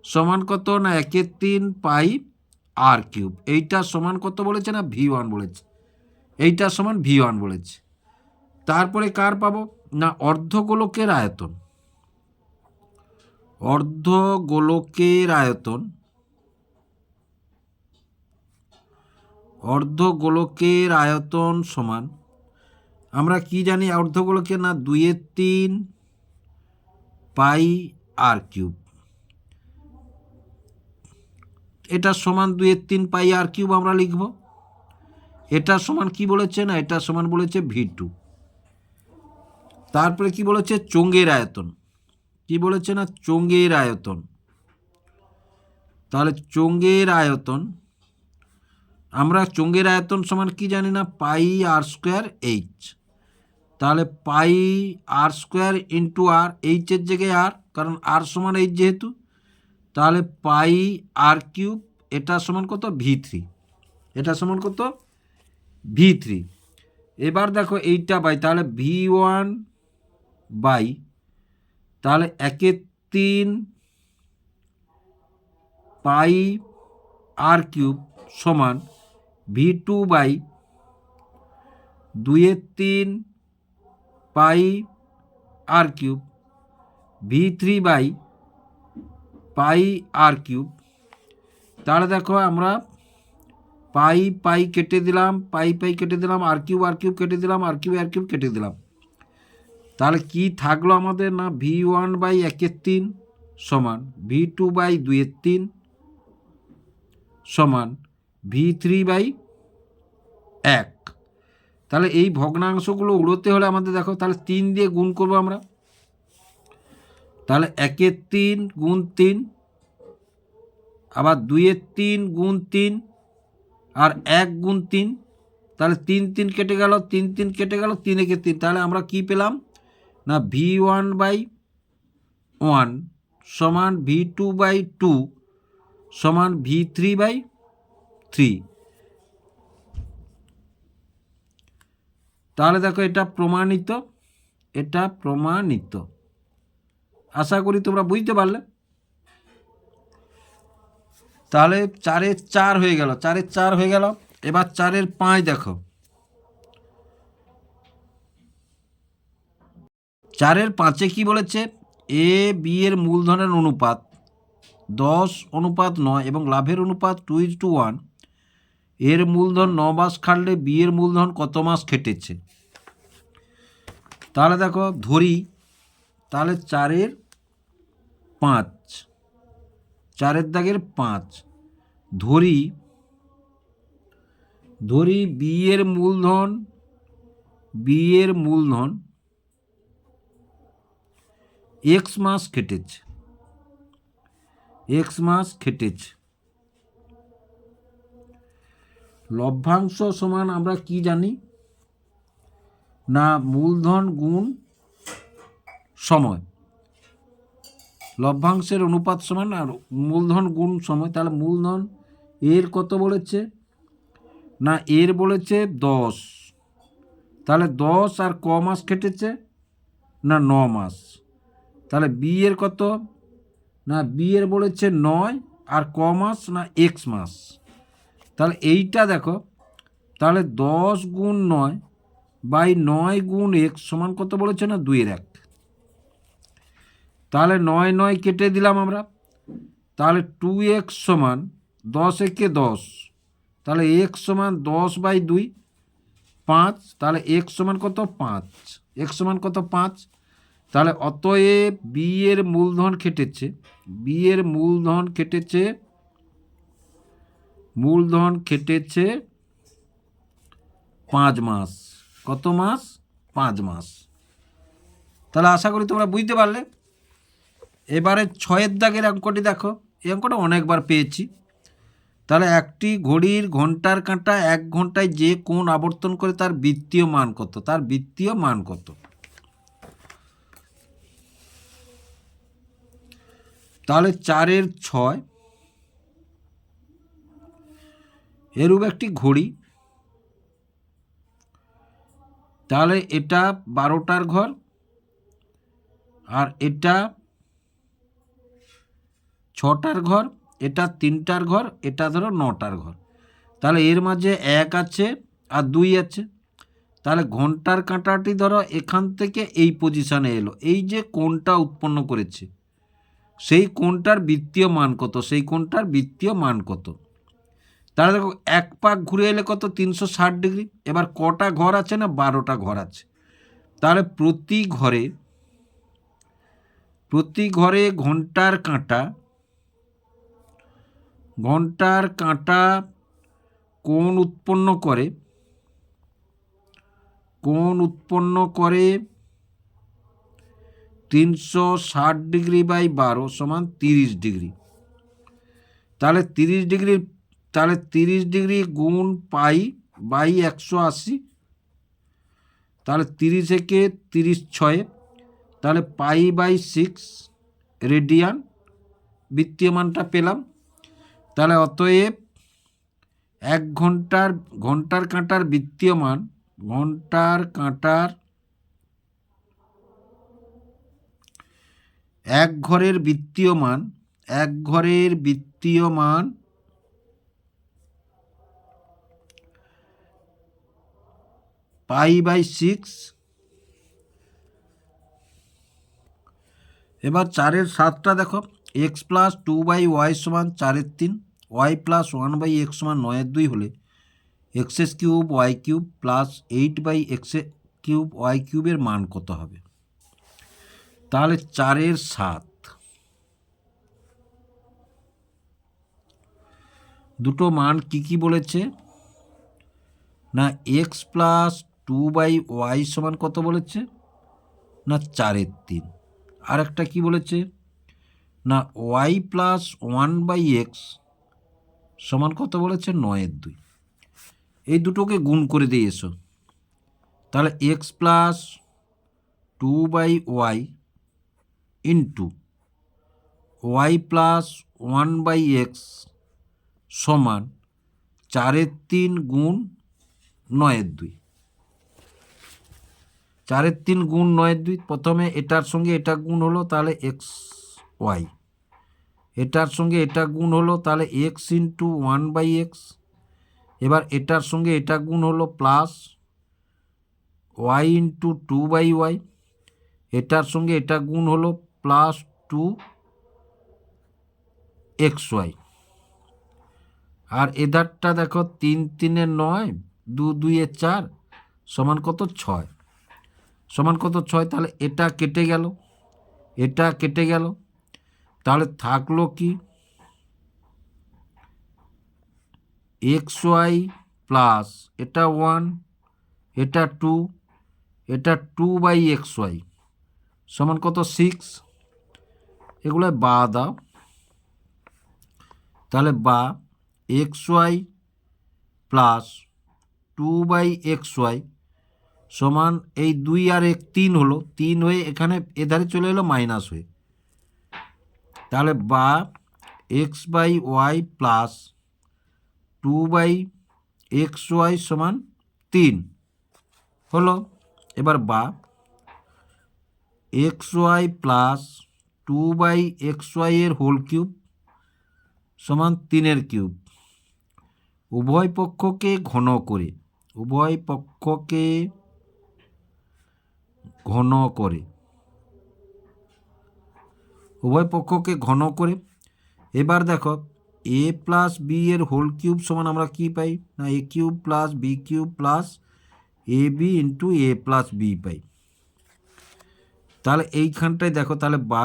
সমান কত না 1/3 পাই আর কিউব। এইটা সমান কত বলেছে না V1 বলেছে, এইটা সমান V1 বলেছে। তারপরে কার পাবো না, অর্ধগোলকের আয়তন, অর্ধগোলকের আয়তন সমান, আমরা কি জানি অর্ধগোলকের না 2/3 পাই আর কিউব, এটা সমান 2/3 পাই আর কিউব আমরা লিখব। এটা সমান কি বলেছে না, এটা সমান বলেছে V2। তারপরে কি বলেছে, চোঙের আয়তন, কি বলেছে না চোঙের আয়তন, তাহলে চোঙের আয়তন, আমরা চোঙের আয়তন সমান কি জানি না পাই আর স্কোয়ার এইচ, তাহলে পাই আর স্কোয়ার ইন্টু আর, এইচের জায়গায় আর, কারণ আর সমান এইচ যেহেতু, তাহলে পাই আর কিউব, এটা সমান কত V3, এটা সমান কত V3। এবার দেখো এইটা বাই, তাহলে V1 বাই, তাহলে 1/3 পাই আর কিউব সমান V2 by 2/3 pi r cube V3 by pi r cube. তাহলে দেখো আমরা পাই পাই কেটে দিলাম, পাই পাই কেটে দিলাম, আর কিউব কেটে দিলাম, আর কিউব কেটে দিলাম। তাহলে কি থাকলো আমাদের, না V1 বাই 1/3 সমান V2 বাই 2/3 সমান V3 বাই 1। তাহলে এই ভগ্নাংশগুলো উড়োতে হলে আমাদের দেখো, তাহলে 3 দিয়ে গুণ করবো আমরা। তাহলে 1/3 গুণ 3, আবার 2/3 গুণ 3, আর 1 গুণ 3। তাহলে 3 3 কেটে গেল, 3 3 কেটে গেল, 3 একে 3। তাহলে আমরা কি পেলাম, না V1 বাই 1 সমান V2 বাই 2 সমান V3 বাই 3। তাহলে দেখো এটা প্রমাণিত, এটা প্রমাণিত। আশা করি তোমরা বুঝতে পারলে। তাহলে 4 এর 4 হয়ে গেল, 4 এর 4 হয়ে গেল। এবার 4 এর 5 দেখো, 4 এর 5-এ কি বলেছে, এ বি এর মূলধনের অনুপাত 10:9 এবং লাভের অনুপাত 2:1। এর মূলধন 9 মাস খাটলে বি এর মূলধন কত মাস খেটেছে। তাহলে দেখো ধরি, তাহলে 4 এর 5, 4 এর দাগের 5 ধরি, বি এর মূলধন এক্স মাস খেটেছে, লভ্যাংশ সমান আমরা কি জানি, না মূলধন গুণ সময়, লভ্যাংশের অনুপাত সমান আর মূলধন গুণ সময়। তাহলে মূলধন এর কত বলেছে, না এর বলেছে 10, তাহলে 10 আর ক মাস খেটেছে, না 9 মাস। তাহলে বি এর কত, না বি এর বলেছে 9 আর ক মাস, না এক্স মাস। তাহলে এইটা দেখো, তাহলে 10 গুণ 9 বাই 9 গুণ এক্স সমান কত বলেছে, না 2/1। তাহলে 9 9 কেটে দিলাম আমরা। তাহলে 2x সমান 10 একে 10, তাহলে x সমান 10 বাই 2 5। তাহলে x সমান কত, 5, x সমান কত 5। তাহলে অতএব বি এর মূলধন খেটেছে, মূলধন খেটেছে 5 মাস। কত মাস, 5 মাস। তাহলে আশা করি তোমরা বুঝতে পারলে। এবারে 6 দাগের অঙ্কটি দেখো, এই অঙ্কটা অনেকবার পেয়েছি। তাহলে একটি ঘড়ির ঘন্টার কাঁটা 1 ঘন্টায় যে কোণ আবর্তন করে তার বৃত্তীয় মান কত, তাহলে 4 এর 6 এরূপ একটি ঘড়ি, তাহলে এটা 12টার ঘর, আর এটা 6টার ঘর, এটা 3টার ঘর, এটা ধরো 9টার ঘর। তাহলে এর মাঝে 1 আছে আর 2 আছে। তাহলে ঘন্টার কাঁটাটি ধরো এখান থেকে এই পজিশানে এলো, এই যে কোণটা উৎপন্ন করেছে সেই কোণটার বৃত্তীয় মান কত, তাহলে দেখো 1 পাক ঘুরে এলে কত, 360 ডিগ্রি। এবার কটা ঘর আছে, না 12টা ঘর আছে। তাহলে প্রতি ঘরে ঘন্টার কাঁটা কোণ উৎপন্ন করে 360 ডিগ্রি বাই 12 সমান 30 ডিগ্রি। তাহলে 30 ডিগ্রি গুণ পাই বাই 180। তাহলে 30 একে 30 6, তাহলে পাই বাই 6 রেডিয়ান বৃত্তীয় মানটা পেলাম। তাহলে অতএব 1 ঘন্টার কাঁটার বৃত্তীয় মান, ঘন্টার কাঁটার 1 ঘরের বৃত্তীয় মান, 1 ঘরের বৃত্তীয় মান π/6। এবার 4-এর 7টা দেখো, x প্লাস 2/y সমান 4/3, y প্লাস 1/x সমান 9/2 হলে x3 y3 plus 8/x3 y3 এর মান কত হবে? তাহলে 4-এর 7 দুটো মান কি বলেছে না, x প্লাস 2/y সমান কত বলেছে না 4/3, আর একটা কি বলেছে না y প্লাস 1/x সমান কত বলেছে 9/2। এই দুটোকে গুণ করে দিয়ে এসো, তাহলে x plus 2/y into y plus 1/x সমান 4/3 গুণ 9/2। 4/3 গুণ 9/2, প্রথমে এটার সঙ্গে এটা গুণ হলো, তাহলে xy, এটার সঙ্গে এটা গুণ হলো, তাহলে x ইন্টু 1/x, এবার এটার সঙ্গে এটা গুণ হলো প্লাস y ইন্টু 2/y, এটার সঙ্গে এটা গুণ হলো প্লাস 2xy, আর এধারটা দেখো 3 3 9, 2 2 4 সমান কত 6, সমান কত 6। তাহলে এটা কেটে গেল, এটা কেটে গেল, তাহলে থাকলো কি xy প্লাস এটা 1, এটা 2, এটা 2/xy সমান কত 6। এগুলো বা দাও, তাহলে বা xy প্লাস 2/xy সমান এই 2 আর 1 3 হলো, 3 হয়ে এখানে এধারে চলে এলো মাইনাস হয়ে, তাহলে বা x/y প্লাস 2/xy সমান 3 হলো। এবার বা xy প্লাস 2/xy এর হোল কিউব সমান 3-এর কিউব, উভয় পক্ষকে ঘন করে, উভয় পক্ষকে ঘন করে, উভয় পক্ষকে ঘন করে। এবার দেখো a প্লাস বি এর হোল কিউব সমান আমরা কি পাই না a cube plus B cube plus A B into A plus B পাই। তাহলে এইখানটায় দেখো, তাহলে বা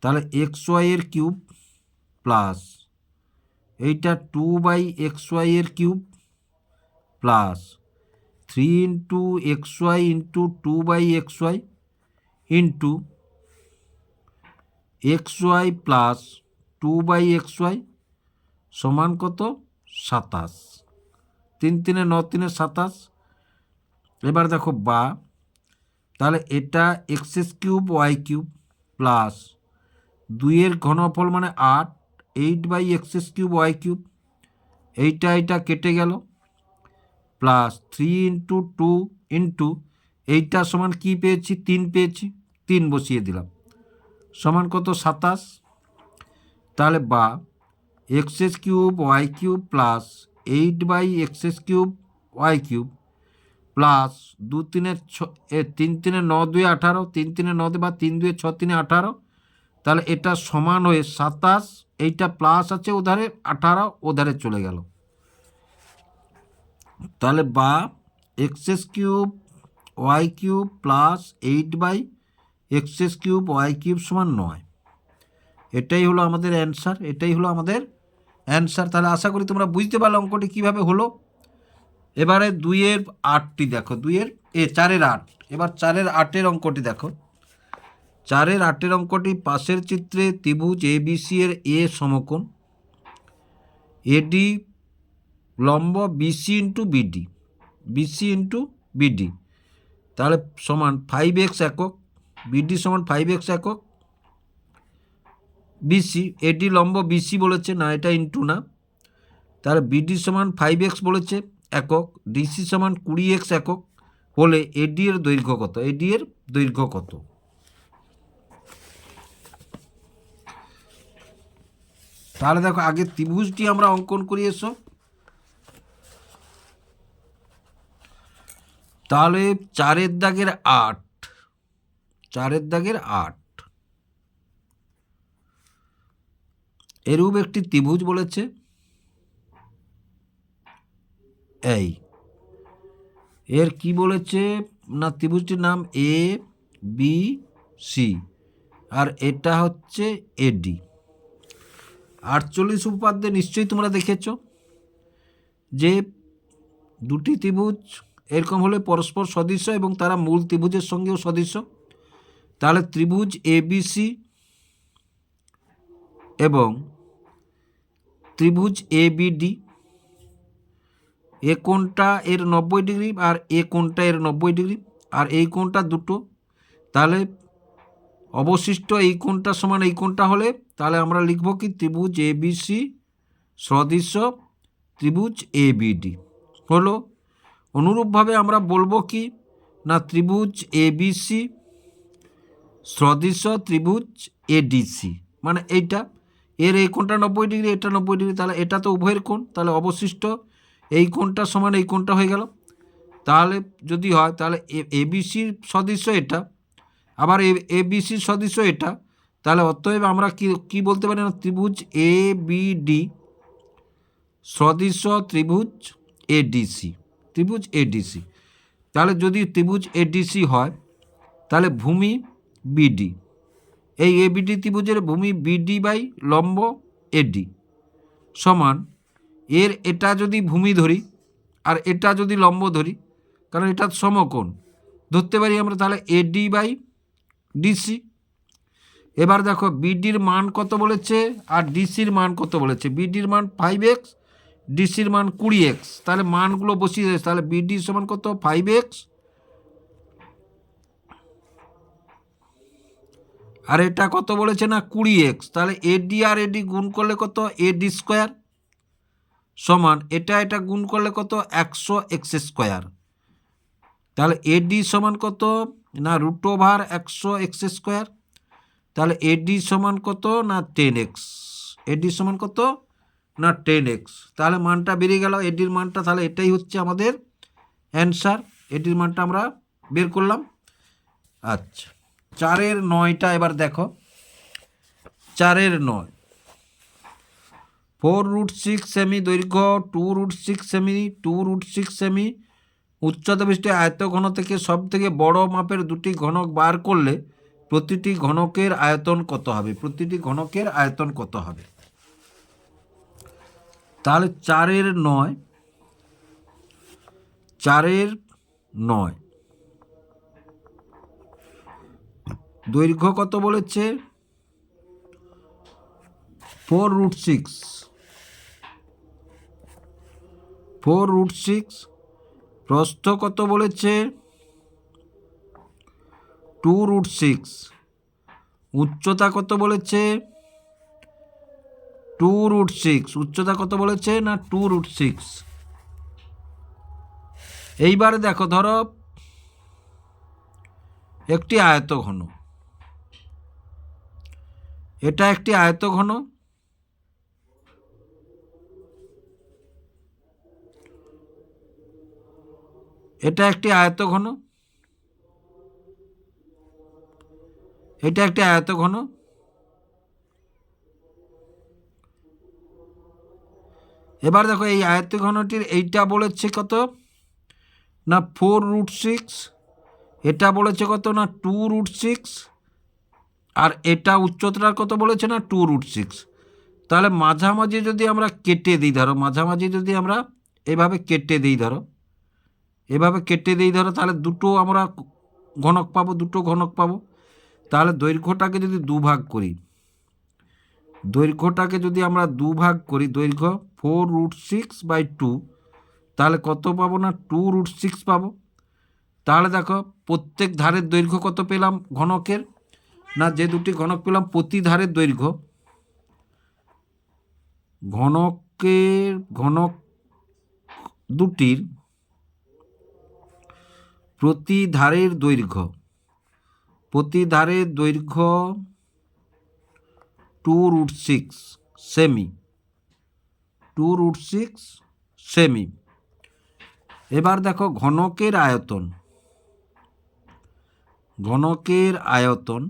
তাহলে xy এর কিউব প্লাস এইটা 2/xy এর cube plus 3 into xy into 2/xy into xy plus 2/xy সমান কত 27। 3 3 9 3 27। এবার দেখো বা তাহলে এটা x³ y³ প্লাস 2-এর ঘনফল মানে 8, 8/x³ y³, এইটা কেটে গেল, প্লাস 3 ইন্টু 2 ইন্টু এইটা সমান কি পেয়েছি 3 পেয়েছি, 3 বসিয়ে দিলাম সমান কত 27। তাহলে বা x³ y³ plus 8/x³ y³ plus 2 3 3 3 9 2 18, 3 3 9 বা 3 2 6 3 18, তাহলে এটা সমান হয়ে 27, এইটা প্লাস আছে ওধারে 18 ওধারে চলে গেল, তাহলে বা x³ y³ plus 8/x³ y³ সমান 9। এটাই হলো আমাদের অ্যান্সার, এটাই হলো আমাদের অ্যান্সার। তাহলে আশা করি তোমরা বুঝতে পারলে অঙ্কটি কীভাবে হলো। এবারে 2-এর 8টি দেখো, 4-এর 8। এবার 4-এর 8-এর অঙ্কটি দেখো। 4-এর 8-এর অঙ্কটি পাশের চিত্রে ত্রিভুজ ABC এর এ সমকোণ এডি লম্ব BC into BD, BC into BD, তাহলে সমান 5x একক, বিডি সমান 5x একক, BC এডি লম্ব BC বলেছে না, এটা ইন্টু না, তাহলে বিডি সমান 5x বলেছে একক, ডিসি সমান 20x একক হলে এডি এর দৈর্ঘ্য কত? এডি এর দৈর্ঘ্য কত? তাহলে দেখো আগে ত্রিভুজটি আমরা অঙ্কন করি এসো। তাহলে 4-এর দাগের 8, 4-এর দাগের 8 এরূপ একটি ত্রিভুজ বলেছে, এই এর কি বলেছে না, ত্রিভুজটির নাম এ বি সি, আর এটা হচ্ছে এডি। 48 উপপাদ্যে নিশ্চয়ই তোমরা দেখেছ যে দুটি ত্রিভুজ এরকম হলে পরস্পর সদৃশ্য এবং তারা মূল ত্রিভুজের সঙ্গেও সদৃশ্য। তাহলে ত্রিভুজ এবিসি এবং ত্রিভুজ এবিডি, এ কোণটা এর 90 ডিগ্রি আর এ কোণটা এর 90 ডিগ্রি, আর এই কোণটা দুটো, তাহলে অবশিষ্ট এই কোণটা সমান এই কোণটা হলে তাহলে আমরা লিখব কি ত্রিভুজ এবিসি সদৃশ্য ত্রিভুজ এবিডি হলো। অনুরূপভাবে আমরা বলবো কি না ত্রিভুজ এবিসি সদৃশ্য ত্রিভুজ এডিসি, মানে এইটা এর এই কোণটা 90 ডিগ্রি, এটা 90 ডিগ্রি, তাহলে এটা তো উভয়ের কোণ, তাহলে অবশিষ্ট এই কোণটা সমান এই কোণটা হয়ে গেল। তাহলে যদি হয় তাহলে এবিসির সদৃশ্য এটা, আবার এবিসির সদৃশ্য এটা, তাহলে অতএব আমরা কি বলতে পারি না ত্রিভুজ এ বিডি সদৃশ্য ত্রিভুজ এডিসি, ত্রিভুজ এডিসি। তাহলে যদি ত্রিভুজ এডিসি হয় তাহলে ভূমি বিডি, এই এবিডি ত্রিভুজের ভূমি বিডি বাই লম্ব এডি সমান এর এটা যদি ভূমি ধরি আর এটা যদি লম্ব ধরি, কারণ এটা সমকোণ ধরতে পারি আমরা, তাহলে এডি বাই ডিসি। এবার দেখো বিডির মান কত বলেছে আর ডিসির মান কত বলেছে। বিডির মান 5x, ডিসির মান 20x, তাহলে মানগুলো বসিয়ে যাচ্ছে, তাহলে বিডি সমান কত 5x আর এটা কত বলেছে না 20x, তাহলে এডি আর এডি গুণ করলে কত এডি স্কোয়ার সমান এটা গুণ করলে কত 100x স্কোয়ার, তাহলে এডি সমান কত না √100x স্কোয়ার, তাহলে এডি সমান কত না 10x, এডি সমান কত না 10x, তাহলে মানটা বেরিয়ে গেল এডির মানটা, তাহলে এটাই হচ্ছে আমাদের অ্যান্সার, এডির মানটা আমরা বের করলাম। আচ্ছা 4-এর 9টা এবার দেখো, 4-এর 9 4√6 সেমি দৈর্ঘ্য, 2√6 সেমি, 2√6 সেমি উচ্চতা বিশিষ্ট আয়তঘন থেকে সব থেকে বড় মাপের দুটি ঘনক বার করলে প্রতিটি ঘনকের আয়তন কত হবে? প্রতিটি ঘনকের আয়তন কত হবে? তাহলে 4-এর 9, 4-এর 9 দৈর্ঘ্য কত বলেছে 4√6, 4√6, প্রস্থ কত বলেছে 2√6, উচ্চতা কত বলেছে 2√6, উচ্চতা কত বলেছে না 2√6। এইবারে দেখো ধরো একটি আয়তঘন, এটা একটি আয়তঘন, এটা একটি আয়তঘন, এটা একটি আয়তঘন, এবার দেখো এই আয়তঘনটির এইটা বলেছে কত না 4√6, এটা বলেছে কত না 2√6, আর এটা উচ্চতার কত বলেছে না 2√6। তাহলে মাঝামাঝি যদি আমরা কেটে দিই, ধরো মাঝামাঝি যদি আমরা এভাবে কেটে দিই, ধরো এভাবে কেটে দিই, ধরো তাহলে দুটো আমরা ঘনক পাবো, দুটো ঘনক পাবো। তাহলে দৈর্ঘ্যটাকে যদি দুভাগ করি, দৈর্ঘ্যটাকে যদি আমরা দুভাগ করি, দৈর্ঘ্য 4√6/2, তাহলে কত পাবো না 2√6 পাবো। তাহলে দেখো প্রত্যেক ধারের দৈর্ঘ্য কত পেলাম ঘনকের না, যে দুটি ঘনক পেলাম প্রতি ধারের দৈর্ঘ্য, ঘনক ঘনক দুটির প্রতি ধারের দৈর্ঘ্য 2√6 সেমি 2√6 সেমি। এবার দেখো ঘনকের আয়তন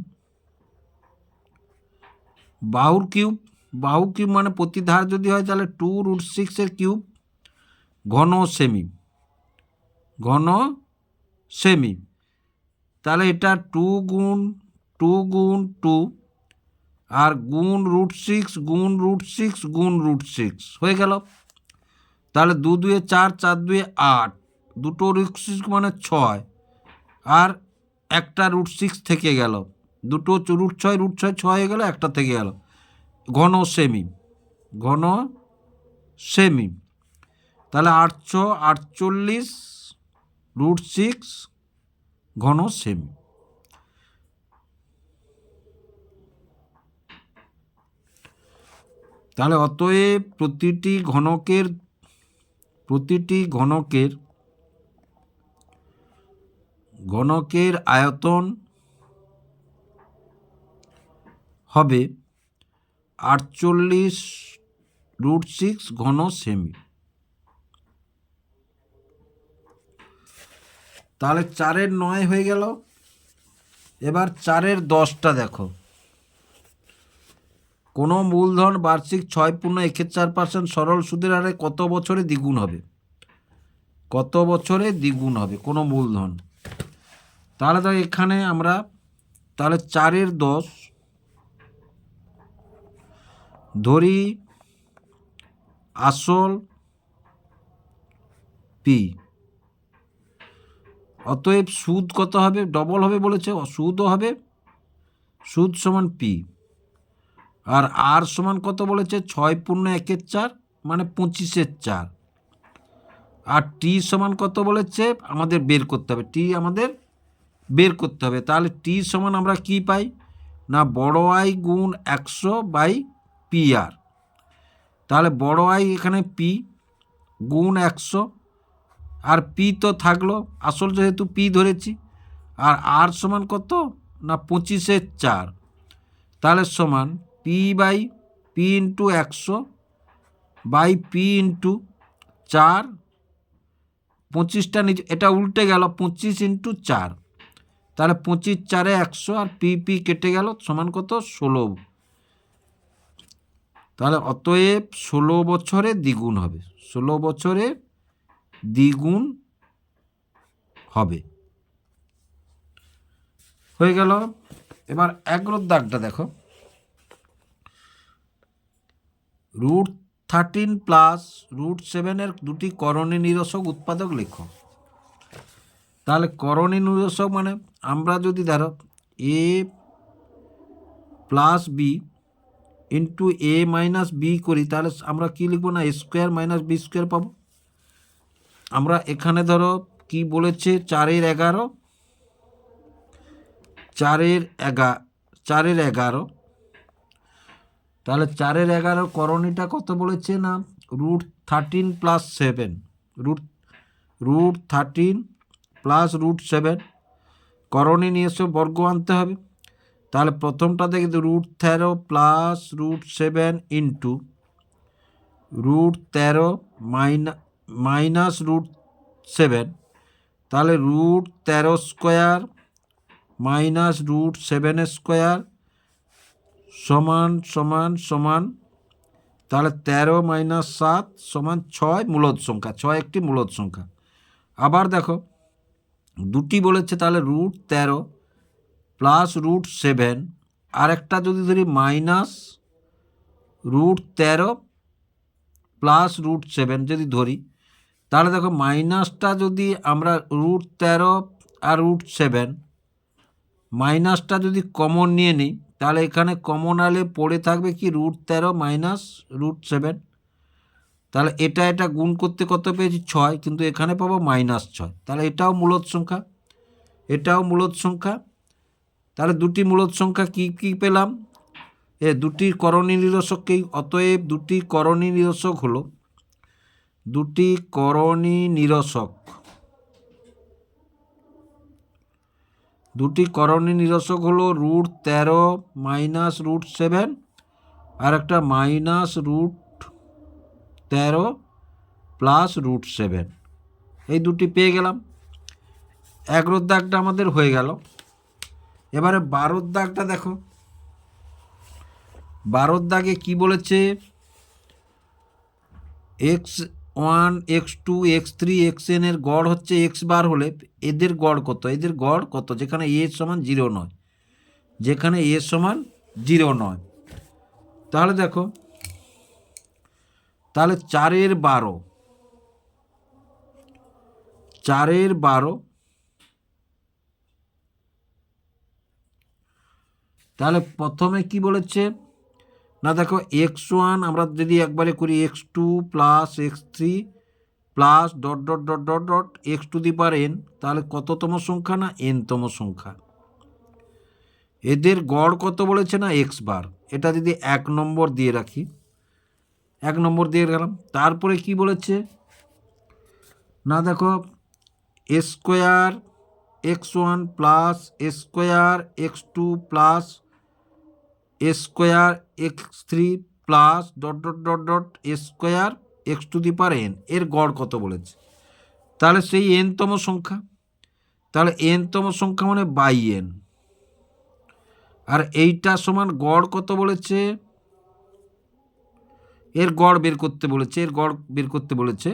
বাহুর কিউব মানে প্রতি ধার যদি হয় তাহলে 2√6 এর কিউব ঘন সেমি। তাহলে এটা 2 গুণ 2 আর গুণ √6 হয়ে গেল। তাহলে 2 2 4, 4 2 8, দুটো √6 মানে 6 আর একটা √6 থেকে গেল, দুটো √6 হয়ে গেল, একটা থেকে গেল, ঘন সেমি। তাহলে 848 √6 ঘন সেমি। তাহলে অতএব প্রতিটি ঘনকের আয়তন হবে 48 √6 ঘন সেমি। তাহলে 4-এর 9 হয়ে গেল। এবার 4-এর 10টা দেখো। কোনো মূলধন বার্ষিক 6.14% সরল সুদের হারে কত বছরে দ্বিগুণ হবে কোনো মূলধন? তাহলে তো এখানে আমরা তাহলে 4-এর 10 ধরি আসল পি, অতএব সুদ কত হবে? ডবল হবে বলেছে, সুদও হবে, সুদ সমান পি। আর সমান কত বলেছে? 6.14 মানে 25/4। আর টি সমান কত বলেছে? আমাদের বের করতে হবে, তাহলে টি সমান আমরা কি পাই না বড় আই গুণ 100/PR। তাহলে বড় আই এখানে পি গুণ 100, আর পি তো থাকলো, আসল যেহেতু পি ধরেছি, আর সমান কত না 25/4। তাহলে সমান পি ইন্টু 100/পি ইন্টু 4, 25টা নিচে, এটা উল্টে গেল, 25 × 4, তাহলে 25 4 100 আর পি কেটে গেল, সমান কত 16। তাহলে অতএব 16 বছরে দ্বিগুণ হবে, হয়ে গেল। এবার 11 দাগটা দেখো। √13 প্লাস √7 এর দুটি করণী নিরসক উৎপাদক লেখো। তাহলে করণী নিরসক মানে আমরা যদি ধরো a plus b into a minus b করি, তাহলে আমরা কি লিখবো না a² - b² পাবো। আমরা এখানে ধরো কি বলেছে 4-এর 11, 4-এর 11, তাহলে 4-এর 11 করণীটা কত বলেছে না √13 প্লাস 7, √13 প্লাস √7 করণী নিয়ে এসে বর্গ আনতে হবে। তাহলে প্রথমটা দেখি √13 প্লাস √7 ইন্টু √13 মাইনাস √7, তাহলে √13² মাইনাস √7² সমান তাহলে 13 - 7 সমান 6 মূলদ সংখ্যা, 6 একটি মূলদ সংখ্যা। আবার দেখো দুটি বলেছে, তাহলে √13 প্লাস √7, আর একটা যদি ধরি মাইনাস √13 প্লাস √7 যদি ধরি, তাহলে দেখো মাইনাসটা যদি আমরা √13 আর √7 মাইনাসটা যদি কমন নিয়ে নিই, তাহলে এখানে কমন আলে পড়ে থাকবে কি √13 মাইনাস √7। তাহলে এটা গুণ করতে কত পেয়েছি 6, কিন্তু এখানে পাবো -6, তাহলে এটাও মূলদ সংখ্যা। তাহলে দুটি মূলদ সংখ্যা কি পেলাম? দুটি করণী নিরসককেই, অতএব দুটি করণী নিরসক হলো, দুটি করণী নিরসক, দুটি করণী নিরসক হলো √13 মাইনাস √7 আর একটা মাইনাস √13 প্লাস √7। এই দুটি পেয়ে গেলাম। 11 দাগটা আমাদের হয়ে গেল। এবারে 12 দাগটা দেখো। 12 দাগে কি বলেছে? x1 x2 x3 xn এর গড় হচ্ছে x বার হলে এদের গড় কত? এদের গড় কত? যেখানে a সমান 0 নয়, যেখানে a সমান 0 নয়। তাহলে দেখো, তাহলে 4 12, 4 12, তাহলে প্রথমে কি বলেছে না, দেখো x1 আমরা যদি একবারে করি x2 plus x3 plus dot dot dot dot dot x⁴n, তাহলে কততম সংখ্যা? না nতম সংখ্যা। এদের গড় কত বলেছে? না x বার। এটা যদি 1 নম্বর দিয়ে রাখি, 1 নম্বর দিয়ে গেলাম। তারপরে কি বলেছে না, দেখো square x1 plus square x2 plus square x3 plus dot dot dot dot square x⁴n এর গড় কত বলেছে? তাহলে সেই nতম সংখ্যা। তাহলে nতম সংখ্যা মানে বাই n। আর এইটা সমান গড় কত বলেছে? এর গড় বের করতে বলেছে, এর গড় বের করতে বলেছে।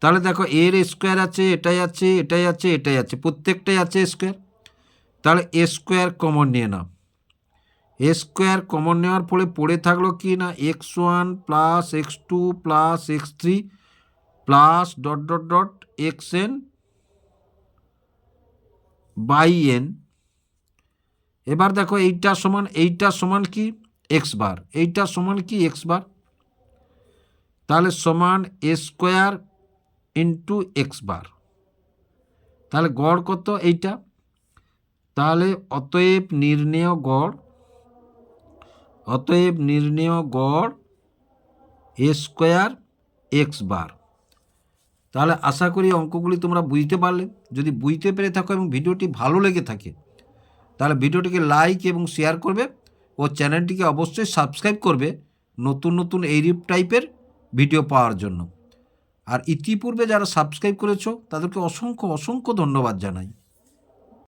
তাহলে দেখো এর স্কোয়ার আছে, এটাই আছে, এটাই আছে, এটাই আছে, প্রত্যেকটাই আছে স্কোয়ার। তাহলে স্কোয়ার কমন নিয়ে নাও। স্কোয়ার কমন নেওয়ার ফলে পড়ে থাকলো কি না x1 plus x2 plus x3 plus dot dot dot xn by n। এবার দেখো এইটা সমান কি x বার, এইটা সমান কি x বার। তাহলে সমান স্কোয়ার ইন্টু x বার। তাহলে গড় কত? এইটা। তাহলে অতএব নির্ণেয় গড়, অতএব নির্ণেয় গড় স্কোয়ার x বার। তাহলে আশা করি অঙ্কগুলি তোমরা বুঝতে পারলে। যদি বুঝতে পেরে থাকো এবং ভিডিওটি ভালো লেগে থাকে তাহলে ভিডিওটিকে লাইক এবং শেয়ার করবে ও চ্যানেলটিকে অবশ্যই সাবস্ক্রাইব করবে নতুন নতুন এই টাইপের ভিডিও পাওয়ার জন্য। আর ইতিপূর্বে যারা সাবস্ক্রাইব করেছো তাদেরকে অসংখ্য অসংখ্য ধন্যবাদ জানাই।